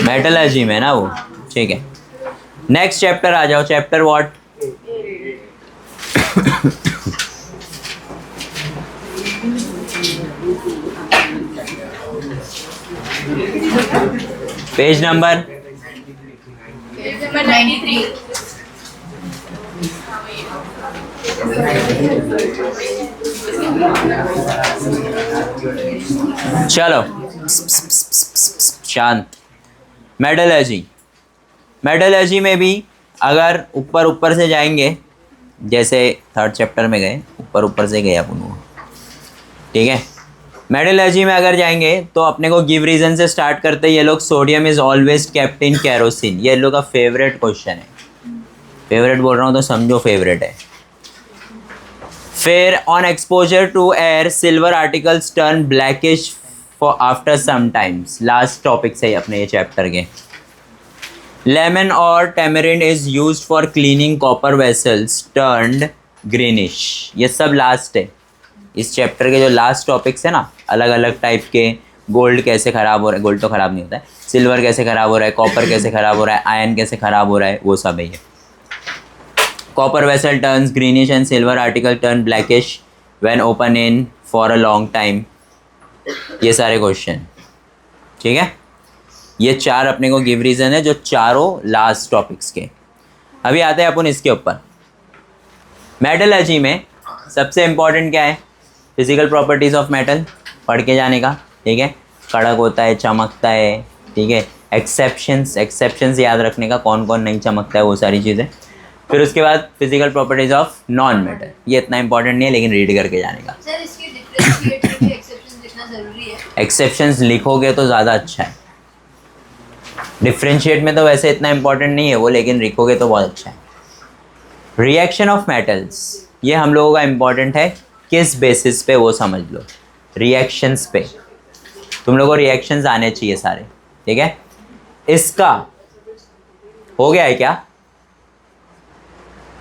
मेटलर्जी में ना वो, ठीक है। नेक्स्ट चैप्टर आ जाओ, चैप्टर व्हाट? Page number 93। चलो शांत। मेटलर्जी, मेटलर्जी में भी अगर ऊपर ऊपर से जाएंगे, जैसे 3rd चैप्टर में गए, ऊपर ऊपर से गए अपन वो, ठीक है। मेटलर्जी में अगर जाएंगे तो अपने को गिव रीजन से स्टार्ट करते हैं। ये लोग sodium is always kept in kerosene, ये लोग का फेवरेट क्वेश्चन है। फेवरेट बोल रहा हूँ तो समझो फेवरेट है। फिर on exposure to air silver articles turn blackish for after some times, last topic से अपने ये चैप्टर के। लेमन और tamarind is used for cleaning copper vessels turned greenish, ये सब लास्ट है। इस चैप्टर के जो लास्ट टॉपिक्स है ना, अलग अलग टाइप के, गोल्ड कैसे ख़राब हो रहा है, गोल्ड तो ख़राब नहीं होता है, सिल्वर कैसे ख़राब हो रहा है, कॉपर कैसे ख़राब हो रहा है, आयरन कैसे ख़राब हो रहा है, वो सब है ये। Copper vessel turns greenish and silver article turn blackish when open in for a long time, ये सारे क्वेश्चन, ठीक है। ये 4 अपने को गिव रीज़न है, जो चारों लास्ट टॉपिक्स के। अभी आते हैं अपन इसके ऊपर। मेटलर्जी में सबसे इम्पॉर्टेंट क्या है? फिजिकल प्रॉपर्टीज़ ऑफ मेटल पढ़ के जाने का, ठीक है। कड़क होता है, चमकता है, ठीक है। एक्सेप्शंस याद रखने का, कौन कौन नहीं चमकता है, वो सारी चीज़ें। फिर उसके बाद physical properties of non metal, ये इतना इंपॉर्टेंट नहीं है लेकिन रीड करके जाने का। सर इसके डिफरेंशिएट करके एक्सेप्शंस लिखना जरूरी है? एक्सेप्शंस लिखोगे तो ज़्यादा अच्छा है। डिफ्रेंशिएट में तो वैसे इतना इंपॉर्टेंट नहीं है वो, लेकिन लिखोगे तो बहुत अच्छा है। रिएक्शन ऑफ मेटल्स, ये हम लोगों का इम्पॉर्टेंट है। किस बेसिस पे वो समझ लो, रिएक्शंस पे। तुम लोगों को रिएक्शंस आने चाहिए सारे, ठीक है। इसका हो गया है क्या?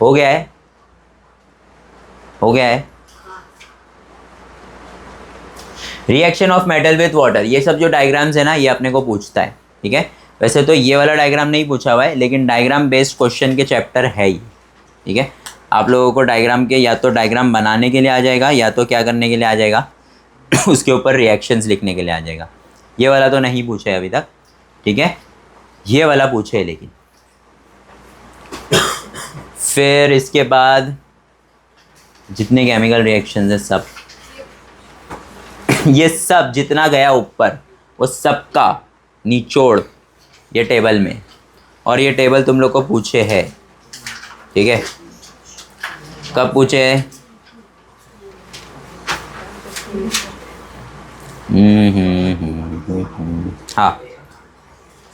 हो गया है, हो गया है। Reaction of metal with water, ये सब जो डायग्राम्स है ना, ये अपने को पूछता है, ठीक है। वैसे तो ये वाला डायग्राम नहीं पूछा हुआ है, लेकिन डायग्राम बेस्ड क्वेश्चन के चैप्टर है ही, ठीक है। आप लोगों को डायग्राम के या तो डायग्राम बनाने के लिए आ जाएगा, या तो क्या करने के लिए आ जाएगा उसके ऊपर रिएक्शंस लिखने के लिए आ जाएगा। ये वाला तो नहीं पूछा है अभी तक, ठीक है। ये वाला पूछे है लेकिन। फिर इसके बाद जितने केमिकल रिएक्शंस हैं सब, ये सब जितना गया ऊपर वो सबका निचोड़ ये टेबल में, और ये टेबल तुम लोग को पूछे है, ठीक है। कब पूछे है? हाँ,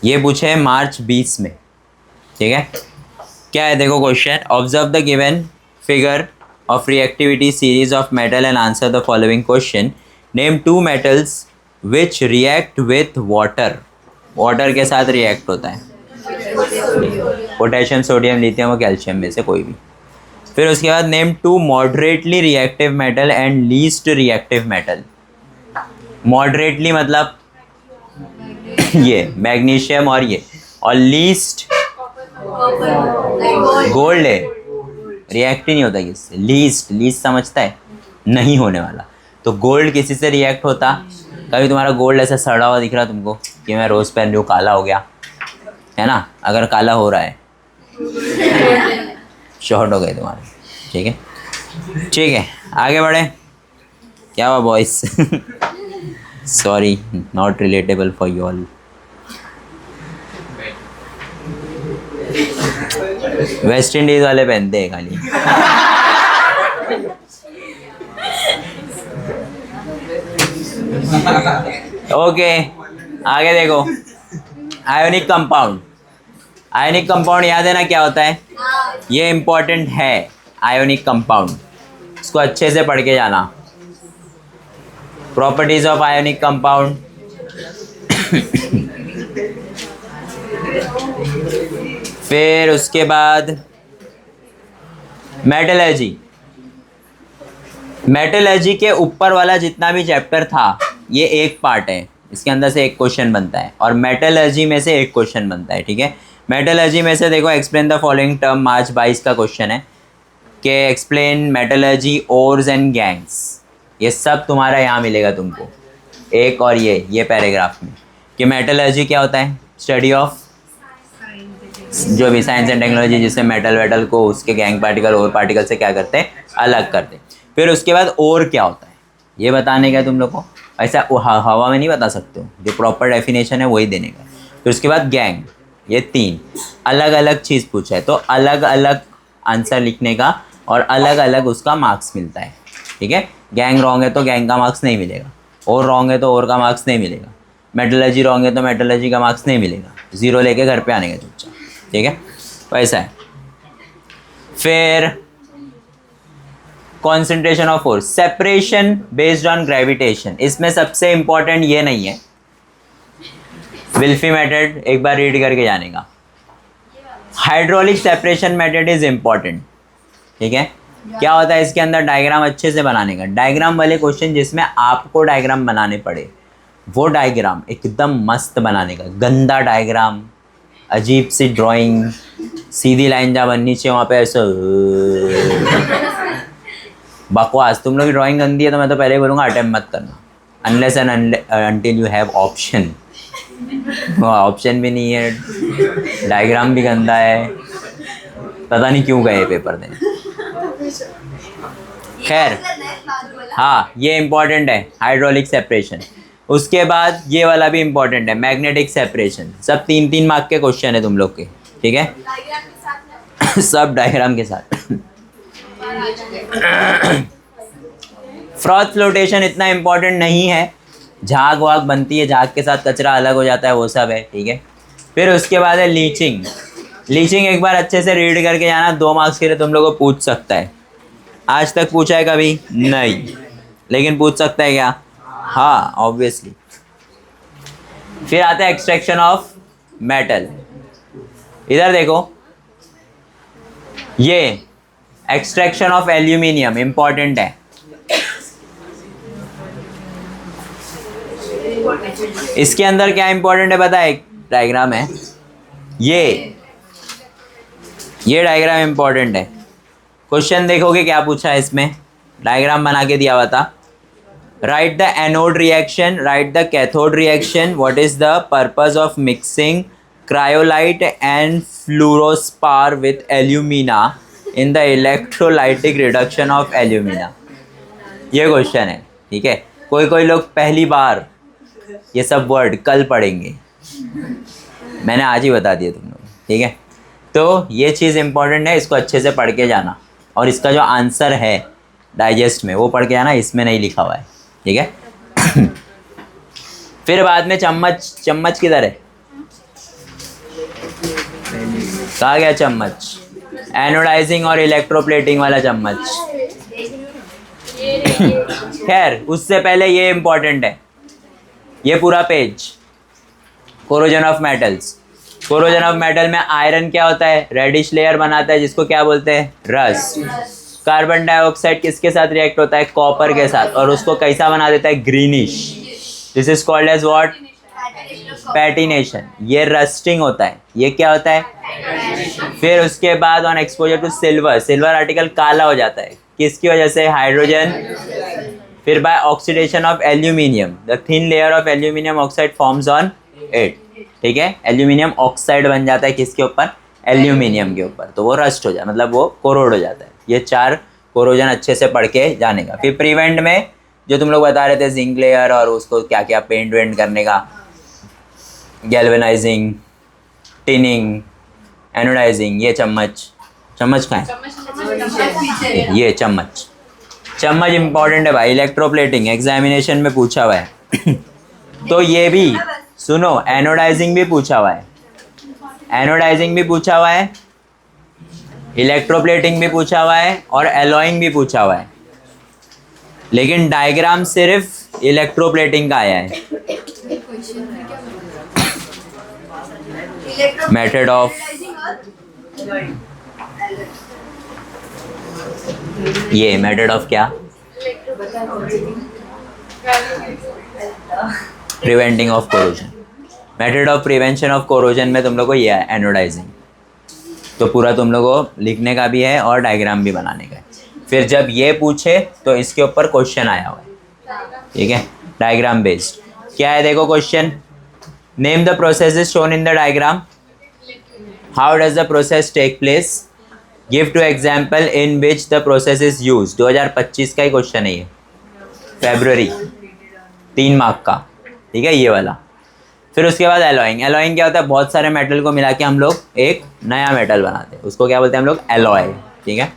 ये पूछे है मार्च 20 में, ठीक है। क्या है देखो question, observe the given figure of reactivity series of metal and answer the following question. Name 2 metals which react with water, water के साथ रिएक्ट होता है, पोटेशियम, सोडियम, लिथियम और कैल्शियम में से कोई भी। फिर उसके बाद name 2 moderately reactive metal and least reactive metal. Moderately मतलब ये मैग्नीशियम और ये, और लीस्ट गोल्ड है, रिएक्ट ही नहीं होता किससे। लीस्ट, लीस्ट समझता है, नहीं होने वाला। तो गोल्ड किसी से रिएक्ट होता? कभी तुम्हारा गोल्ड ऐसा सड़ा हुआ दिख रहा तुमको कि मैं रोज़ पहन रही हूँ, काला हो गया है ना? अगर काला हो रहा है शॉर्ट हो गए तुम्हारे, ठीक है। ठीक है, आगे बढ़े। क्या हुआ boys? Sorry, not relatable for you all. West Indies वाले पहनते हैं खाली। ओके, आगे देखो। आयोनिक कंपाउंड, आयोनिक कंपाउंड याद है ना क्या होता है? हाँ ये इंपॉर्टेंट है आयोनिक कंपाउंड, इसको अच्छे से पढ़ के जाना। Properties of ionic compound. फिर उसके बाद मेटलर्जी। मेटलर्जी के ऊपर वाला जितना भी चैप्टर था ये एक पार्ट है, इसके अंदर से एक क्वेश्चन बनता है और मेटलर्जी में से एक क्वेश्चन बनता है, ठीक है। मेटलर्जी में से देखो एक्सप्लेन द फॉलोइंग टर्म, मार्च 22 का क्वेश्चन है कि explain metallurgy ores and gangs. ये सब तुम्हारा यहाँ मिलेगा तुमको, एक और ये पैराग्राफ में, कि मेटलर्जी क्या होता है, स्टडी ऑफ जो भी साइंस एंड टेक्नोलॉजी जिससे मेटल वेटल को उसके गैंग पार्टिकल और पार्टिकल से क्या करते हैं, अलग करते हैं। फिर उसके बाद और क्या होता है ये बताने का तुम लोग को, ऐसा हवा में नहीं बता सकते हो, जो प्रॉपर डेफिनेशन है वही देने का। फिर उसके बाद गैंग, ये 3 अलग अलग चीज़ पूछा है, तो अलग अलग आंसर लिखने का और अलग अलग उसका मार्क्स मिलता है, ठीक है। गैंग रॉन्ग है तो गैंग का मार्क्स नहीं मिलेगा, और रॉन्ग है तो और का मार्क्स नहीं मिलेगा, मेटलर्जी रॉन्ग है तो मेटलर्जी का मार्क्स नहीं मिलेगा, 0 लेके घर पे आने का चुपचाप, ठीक है, वैसा है। फिर concentration of force, separation based on gravitation, इसमें सबसे इंपॉर्टेंट ये नहीं है, विल्फी मेथड एक बार रीड करके जाने का। Hydraulic separation method is important, ठीक है। क्या होता है इसके अंदर, डायग्राम अच्छे से बनाने का, डायग्राम वाले क्वेश्चन जिसमें आपको डायग्राम बनाने पड़े वो डायग्राम एकदम मस्त बनाने का, गंदा डायग्राम, अजीब सी ड्राइंग, सीधी लाइन जहाँ बननी चाहिए वहाँ पे ऐसा बकवास। तुम लोग की ड्राइंग गंदी है तो मैं तो पहले ही बोलूँगा अटेम्प्ट मत करना, unless and until you have option. Option भी नहीं है, डायग्राम भी गंदा है, पता नहीं क्यों गए पेपर देने। खैर हाँ, ये इम्पॉर्टेंट है हाइड्रोलिक सेपरेशन। उसके बाद ये वाला भी इम्पॉर्टेंट है, मैग्नेटिक सेपरेशन। सब 3-3 मार्क के क्वेश्चन है तुम लोग के, ठीक है। सब डायग्राम के साथ। फ्रॉथ फ्लोटेशन इतना इम्पोर्टेंट नहीं है, झाग वाग बनती है, झाग के साथ कचरा अलग हो जाता है, वो सब है, ठीक है। फिर उसके बाद है लीचिंग। लीचिंग एक बार अच्छे से रीड करके जाना, 2 मार्क्स के लिए तुम लोग को पूछ सकता है। आज तक पूछा है कभी नहीं, लेकिन पूछ सकता है क्या, हाँ ऑब्वियसली। फिर आता है एक्सट्रैक्शन ऑफ मेटल। इधर देखो, ये एक्सट्रैक्शन ऑफ एल्यूमिनियम इंपॉर्टेंट है। इसके अंदर क्या इंपॉर्टेंट है पता है, एक डायग्राम है, ये डायग्राम इंपॉर्टेंट है। क्वेश्चन देखोगे क्या पूछा है इसमें, डायग्राम बना के दिया हुआ था। Write the anode reaction, write the cathode reaction, what is the purpose of mixing cryolite and fluorspar with alumina in the electrolytic reduction of alumina. ये क्वेश्चन है, ठीक है। कोई लोग पहली बार ये सब वर्ड कल पढ़ेंगे, मैंने आज ही बता दिया तुम लोग, ठीक है। तो ये चीज़ इंपॉर्टेंट है, इसको अच्छे से पढ़ के जाना, और इसका जो आंसर है डाइजेस्ट में वो पढ़ के जाना, इसमें नहीं लिखा हुआ है, ठीक है। फिर बाद में चम्मच किधर है, कहाँ गया चम्मच, एनोडाइजिंग और इलेक्ट्रोप्लेटिंग वाला चम्मच। खैर उससे पहले ये इंपॉर्टेंट है, ये पूरा page, corrosion of metals. Corrosion of metal में आयरन क्या होता है, रेडिश लेयर बनाता है जिसको क्या बोलते हैं, रस्ट। कार्बन डाइऑक्साइड किसके साथ रिएक्ट होता है, कॉपर के साथ, और उसको कैसा बना देता है, greenish. This is called as what, patination. ये रस्टिंग होता है, ये क्या होता है। फिर उसके बाद on exposure to silver, silver article काला हो जाता है, किसकी वजह से, हाइड्रोजन। फिर by oxidation of aluminium, the thin layer of aluminium oxide forms on it, ठीक है। एल्यूमिनियम ऑक्साइड बन जाता है किसके ऊपर, एल्यूमिनियम के ऊपर, तो वो रस्ट हो जाए, मतलब वो कोरोड हो जाता है। ये 4 कोरोजन अच्छे से पढ़ के जाने का। फिर प्रिवेंट में जो तुम लोग बता रहे थे, जिंक लेयर और उसको क्या क्या पेंट वेंट करने का, गैल्वेनाइजिंग, टिनिंग, एनोडाइजिंग। ये चम्मच कहाँ है, ये चम्मच इंपॉर्टेंट है भाई। इलेक्ट्रोप्लेटिंग एग्जामिनेशन में पूछा हुआ है। तो ये भी सुनो, एनोडाइजिंग भी पूछा हुआ है। एनोडाइजिंग भी पूछा हुआ है, इलेक्ट्रोप्लेटिंग भी पूछा हुआ है और एलॉइंग भी पूछा हुआ है, लेकिन डायग्राम सिर्फ इलेक्ट्रोप्लेटिंग का आया है। मेथड ऑफ, ये मेथड ऑफ क्या, preventing of corrosion. Method of prevention of corrosion में तुम लोग को ये है एनोडाइजिंग, तो पूरा तुम लोग को लिखने का भी है और डायग्राम भी बनाने का है। फिर जब ये पूछे तो इसके ऊपर क्वेश्चन आया हुआ है, ठीक है, डायग्राम बेस्ड। क्या है देखो question, name the processes shown in the diagram, how does the process take place, give two example in which the process is use. 2025 का ही क्वेश्चन है ये, फेब्रुवरी, 3 मार्क का, ठीक है, ये वाला। फिर उसके बाद एलॉइंग। एलॉइंग क्या होता है, बहुत सारे मेटल को मिला के हम लोग एक नया मेटल बनाते हैं, उसको क्या बोलते हैं हम लोग, एलॉय, ठीक है।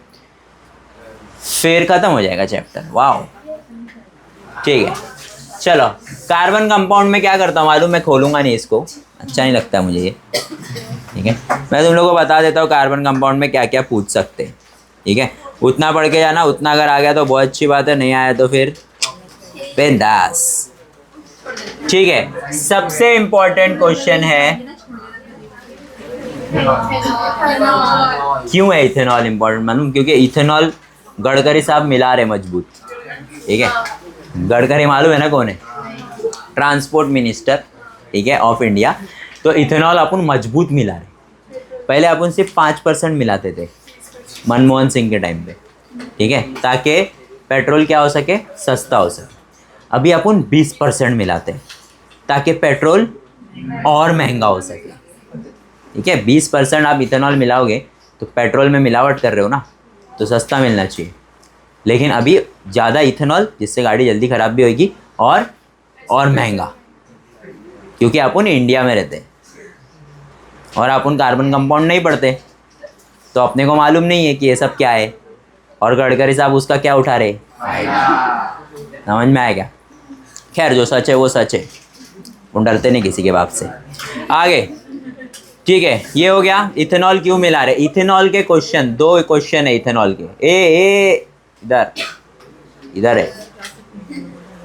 फिर खत्म हो जाएगा चैप्टर, वाह, ठीक है। चलो, कार्बन कंपाउंड में क्या करता हूँ मालूम, मैं खोलूंगा नहीं इसको, अच्छा नहीं लगता मुझे ये, ठीक है। मैं तुम लोगों को बता देता हूँ कार्बन कंपाउंड में क्या क्या पूछ सकते हैं, ठीक है। उतना पढ़ के जाना, उतना अगर आ गया तो बहुत अच्छी बात है, नहीं आया तो फिर बिंदास, ठीक है। सबसे इम्पोर्टेंट क्वेश्चन है, क्यों है इथेनॉल इम्पोर्टेंट मालूम, क्योंकि इथेनॉल गडकरी साहब मिला रहे मजबूत, ठीक है। गडकरी मालूम है ना कौन है, ट्रांसपोर्ट मिनिस्टर, ठीक है, ऑफ इंडिया। तो इथेनॉल अपन मजबूत मिला रहे, पहले अपन सिर्फ 5% मिलाते थे मनमोहन सिंह के टाइम पे, ठीक है, ताकि पेट्रोल क्या हो सके, सस्ता हो सके। अभी अपन 20% मिलाते हैं ताकि पेट्रोल और महंगा हो सके, ठीक है। 20% आप इथेनॉल मिलाओगे तो पेट्रोल में मिलावट कर रहे हो ना, तो सस्ता मिलना चाहिए। लेकिन अभी ज़्यादा इथेनॉल, जिससे गाड़ी जल्दी ख़राब भी होगी और महंगा, क्योंकि अपन इंडिया में रहते हैं और अपन कार्बन कंपाउंड नहीं पढ़ते, तो अपने को मालूम नहीं है कि ये सब क्या है। और गडकरी साहब उसका क्या उठा रहे, समझ में आया क्या। खैर, जो सच है वो सच है, वो डरते नहीं किसी के बाप से। आगे, ठीक है, ये हो गया इथेनॉल क्यों मिला रहे। इथेनॉल के क्वेश्चन, 2 क्वेश्चन है इथेनॉल के, इधर है,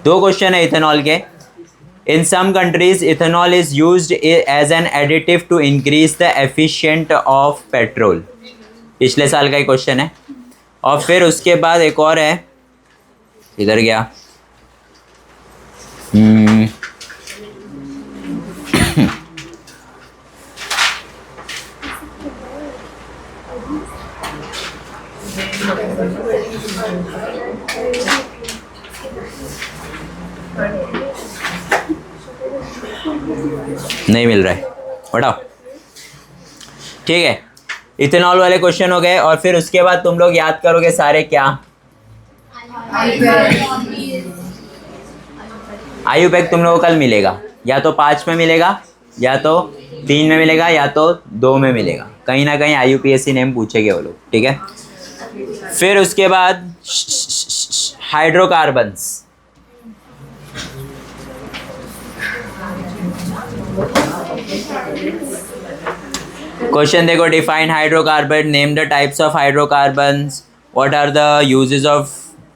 2 क्वेश्चन है इथेनॉल के। In some countries ethanol is used as an additive to increase the efficient of petrol, पिछले साल का ही क्वेश्चन है। और फिर उसके बाद एक और है, इधर गया, नहीं मिल रहा है, बताओ, ठीक है। इथेनॉल वाले क्वेश्चन हो गए। और फिर उसके बाद तुम लोग याद करोगे सारे क्या, आयुपैक तुम लोगों को कल मिलेगा, या तो 5 में मिलेगा, या तो 3 में मिलेगा, या तो 2 में मिलेगा, कहीं ना कहीं IUPAC नेम पूछेंगे वो लोग, ठीक है। फिर उसके बाद हाइड्रोकार्बन्स, क्वेश्चन देखो, define hydrocarbon, name the types of hydrocarbons, what are the uses of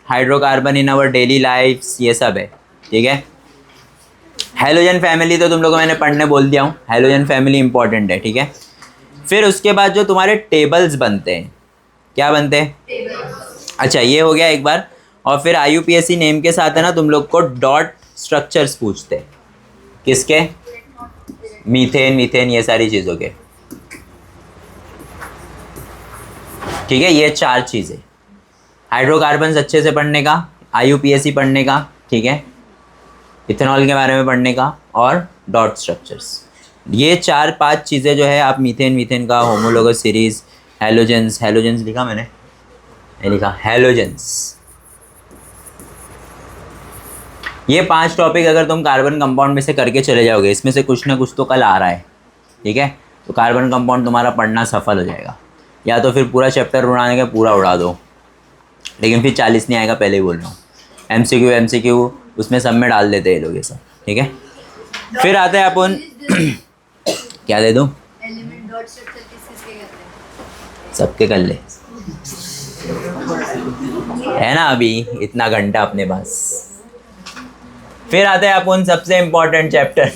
hydrocarbon in our daily lifes, ये सब है, ठीक है। हेलोजन फैमिली तो तुम लोगों को मैंने पढ़ने बोल दिया हूँ, हेलोजन फैमिली इंपॉर्टेंट है, ठीक है। फिर उसके बाद जो तुम्हारे टेबल्स बनते हैं, क्या बनते हैं, अच्छा ये हो गया एक बार। और फिर IUPAC नेम के साथ है ना तुम लोग को डॉट स्ट्रक्चर्स पूछते हैं, किसके, मीथेन ये सारी चीज़ों के, ठीक है। ये 4 चीज़ें, हाइड्रोकार्बन्स अच्छे से पढ़ने का, IUPAC पढ़ने का, ठीक है, इथेनॉल के बारे में पढ़ने का, और डॉट स्ट्रक्चर्स। ये 4-5 चीज़ें जो है आप मीथेन का, होमोलोगस सीरीज, हेलोजेंस लिखा मैंने, नहीं लिखा, हेलोजेंस, ये 5 टॉपिक अगर तुम कार्बन कंपाउंड में से करके चले जाओगे, इसमें से कुछ ना कुछ तो कल आ रहा है, ठीक है, तो कार्बन कंपाउंड तुम्हारा पढ़ना सफल हो जाएगा। या तो फिर पूरा चैप्टर उड़ाने का पूरा उड़ा दो, लेकिन फिर 40 नहीं आएगा, पहले ही बोल रहा हूँ। MCQ उसमें सब में डाल देते हैं ये लोग, ये सब, ठीक है। फिर आते हैं अपन क्या दे दूँ, एलिमेंट डॉट शॉर्ट स्टेप किसके करते हैं? सबके कर ले, है ना अभी इतना घंटा अपने पास। फिर आते हैं अपन सबसे इम्पोर्टेंट चैप्टर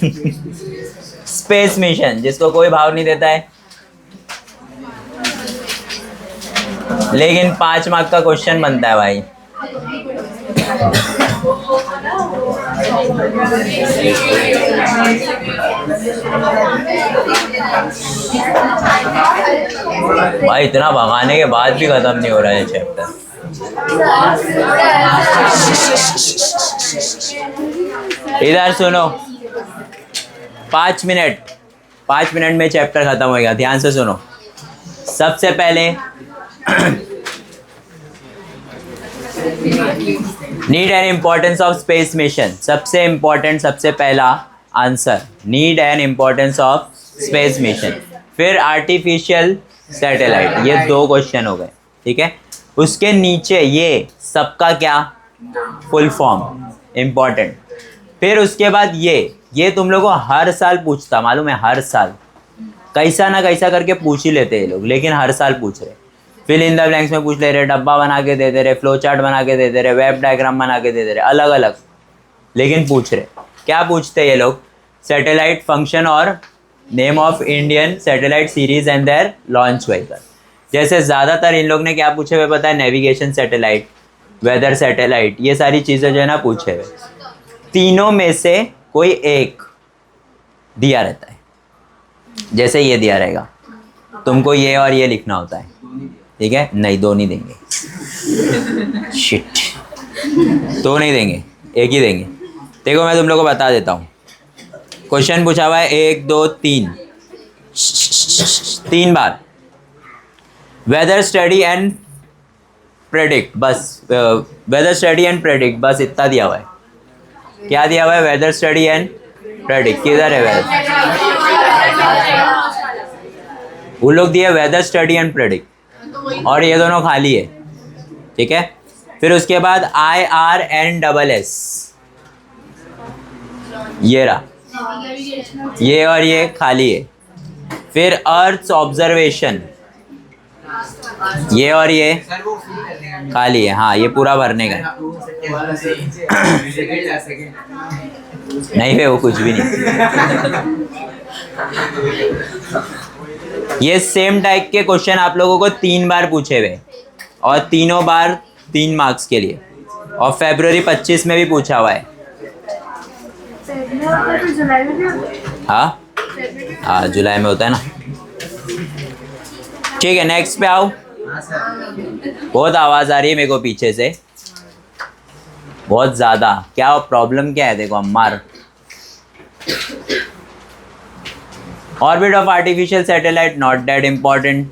स्पेस मिशन, जिसको कोई भाव नहीं देता है, लेकिन 5 मार्क का क्वेश्चन बनता है भाई। भाई इतना भगाने के बाद भी खत्म नहीं हो रहा है चैप्टर। इधर सुनो, 5 मिनट में चैप्टर खत्म होगा। ध्यान से सुनो। सबसे पहले need and importance of space mission. सबसे इम्पोर्टेंट, सबसे पहला answer, need and importance of space mission. फिर आर्टिफिशियल सैटेलाइट, ये 2 क्वेश्चन हो गए, ठीक है। उसके नीचे ये सबका क्या फुल फॉर्म, इम्पोर्टेंट। फिर उसके बाद ये तुम लोग को हर साल पूछता, मालूम है, हर साल कैसा ना कैसा करके पूछ ही लेते हैं लोग, लेकिन हर साल पूछ रहे। फिल इन द ब्लैंक्स में पूछ ले रहे, डब्बा बना के दे दे रहे, फ्लो चार्ट बना के दे दे रहे, वेब डायग्राम बना के दे दे रहे, अलग अलग, लेकिन पूछ रहे। क्या पूछते हैं ये लोग? सैटेलाइट फंक्शन और name of Indian satellite series and their launch vehicle. जैसे ज़्यादातर इन लोग ने क्या पूछे हुए पता है? नेविगेशन सैटेलाइट, वेदर सैटेलाइट, ये सारी चीज़ें जो है ना पूछे हुए। तीनों में से कोई एक दिया रहता है, जैसे ये दिया रहेगा, तुमको ये और ये लिखना होता है, ठीक है। नहीं, 2 नहीं देंगे, शिट, 2 नहीं देंगे, एक ही देंगे। देखो मैं तुम लोग को बता देता हूँ। क्वेश्चन पूछा हुआ है 1 2 3 बार। वेदर स्टडी एंड प्रेडिक्ट, बस वेदर स्टडी एंड प्रेडिक्ट, बस इतना दिया हुआ है। क्या दिया हुआ है? Weather study and predict. किधर है वेदर? वो लोग दिए वेदर स्टडी एंड प्रेडिक्ट, और ये दोनों खाली है, ठीक है। फिर उसके बाद IRNSS, ये रहा, ये और ये खाली है। फिर अर्थ ऑब्जर्वेशन, ये और ये खाली है, हाँ ये पूरा भरने का है। नहीं है वो कुछ भी नहीं। ये सेम टाइप के क्वेश्चन आप लोगों को 3 बार पूछे हुए, और तीनों बार 3 मार्क्स के लिए, और फरवरी 25 में भी पूछा हुआ है। हाँ हाँ, जुलाई में होता है ना। ठीक है, नेक्स्ट पे आओ। बहुत आवाज़ आ रही है मेरे को पीछे से, बहुत ज़्यादा। क्या प्रॉब्लम क्या है? देखो Ammar, orbit of artificial satellite not that important.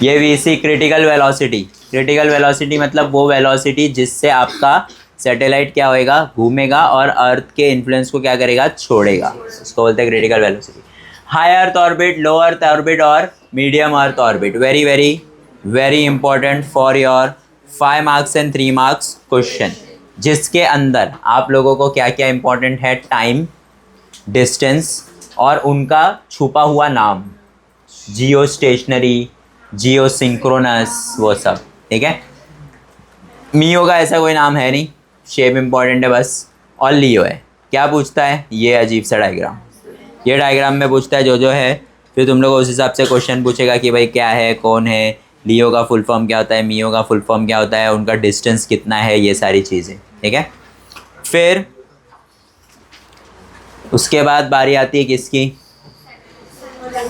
ये VC critical velocity, critical velocity मतलब वो वेलोसिटी जिससे आपका सैटेलाइट क्या होएगा? घूमेगा और अर्थ के इन्फ्लुएंस को क्या करेगा? छोड़ेगा, उसको बोलते हैं critical velocity. High earth orbit, low earth orbit और medium earth orbit, very very very important for your 5 marks and 3 marks question, जिसके अंदर आप लोगों को क्या क्या इंपॉर्टेंट है? टाइम, डिस्टेंस और उनका छुपा हुआ नाम, जियो स्टेशनरी, जियो सिंक्रोनस, वो सब, ठीक है। मियो का ऐसा कोई नाम है नहीं, शेप इंपॉर्टेंट है बस, और लियो है। क्या पूछता है? ये अजीब सा डायग्राम, ये डायग्राम में पूछता है जो है, फिर तुम लोग उस हिसाब से क्वेश्चन पूछेगा कि भाई क्या है, कौन है, लियो का फुल फॉर्म क्या होता है, मियो का फुल फॉर्म क्या होता है, उनका डिस्टेंस कितना है, ये सारी चीज़ें, ठीक है। फिर उसके बाद बारी आती है किसकी?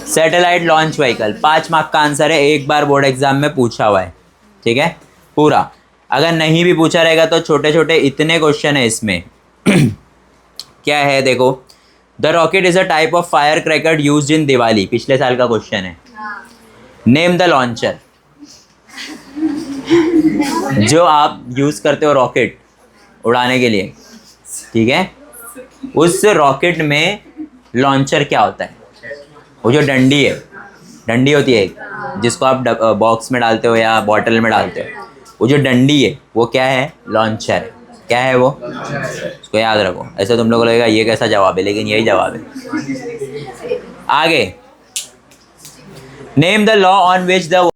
Satellite launch vehicle. 5 मार्क का आंसर है, एक बार बोर्ड एग्जाम में पूछा हुआ है, ठीक है पूरा। अगर नहीं भी पूछा रहेगा तो छोटे छोटे इतने क्वेश्चन है इसमें। क्या है देखो, the rocket is a type of fire cracker use in Diwali, पिछले साल का क्वेश्चन है। नेम द लॉन्चर, जो आप यूज करते हो रॉकेट उड़ाने के लिए, ठीक है, उस रॉकेट में लॉन्चर क्या होता है? वो जो डंडी है, डंडी होती है एक, जिसको आप बॉक्स में डालते हो या बॉटल में डालते हो, वो जो डंडी है वो क्या है? लॉन्चर है। क्या है वो? उसको याद रखो। ऐसे तुम लोगों को लगेगा ये कैसा जवाब है, लेकिन यही जवाब है। आगे name the law on which the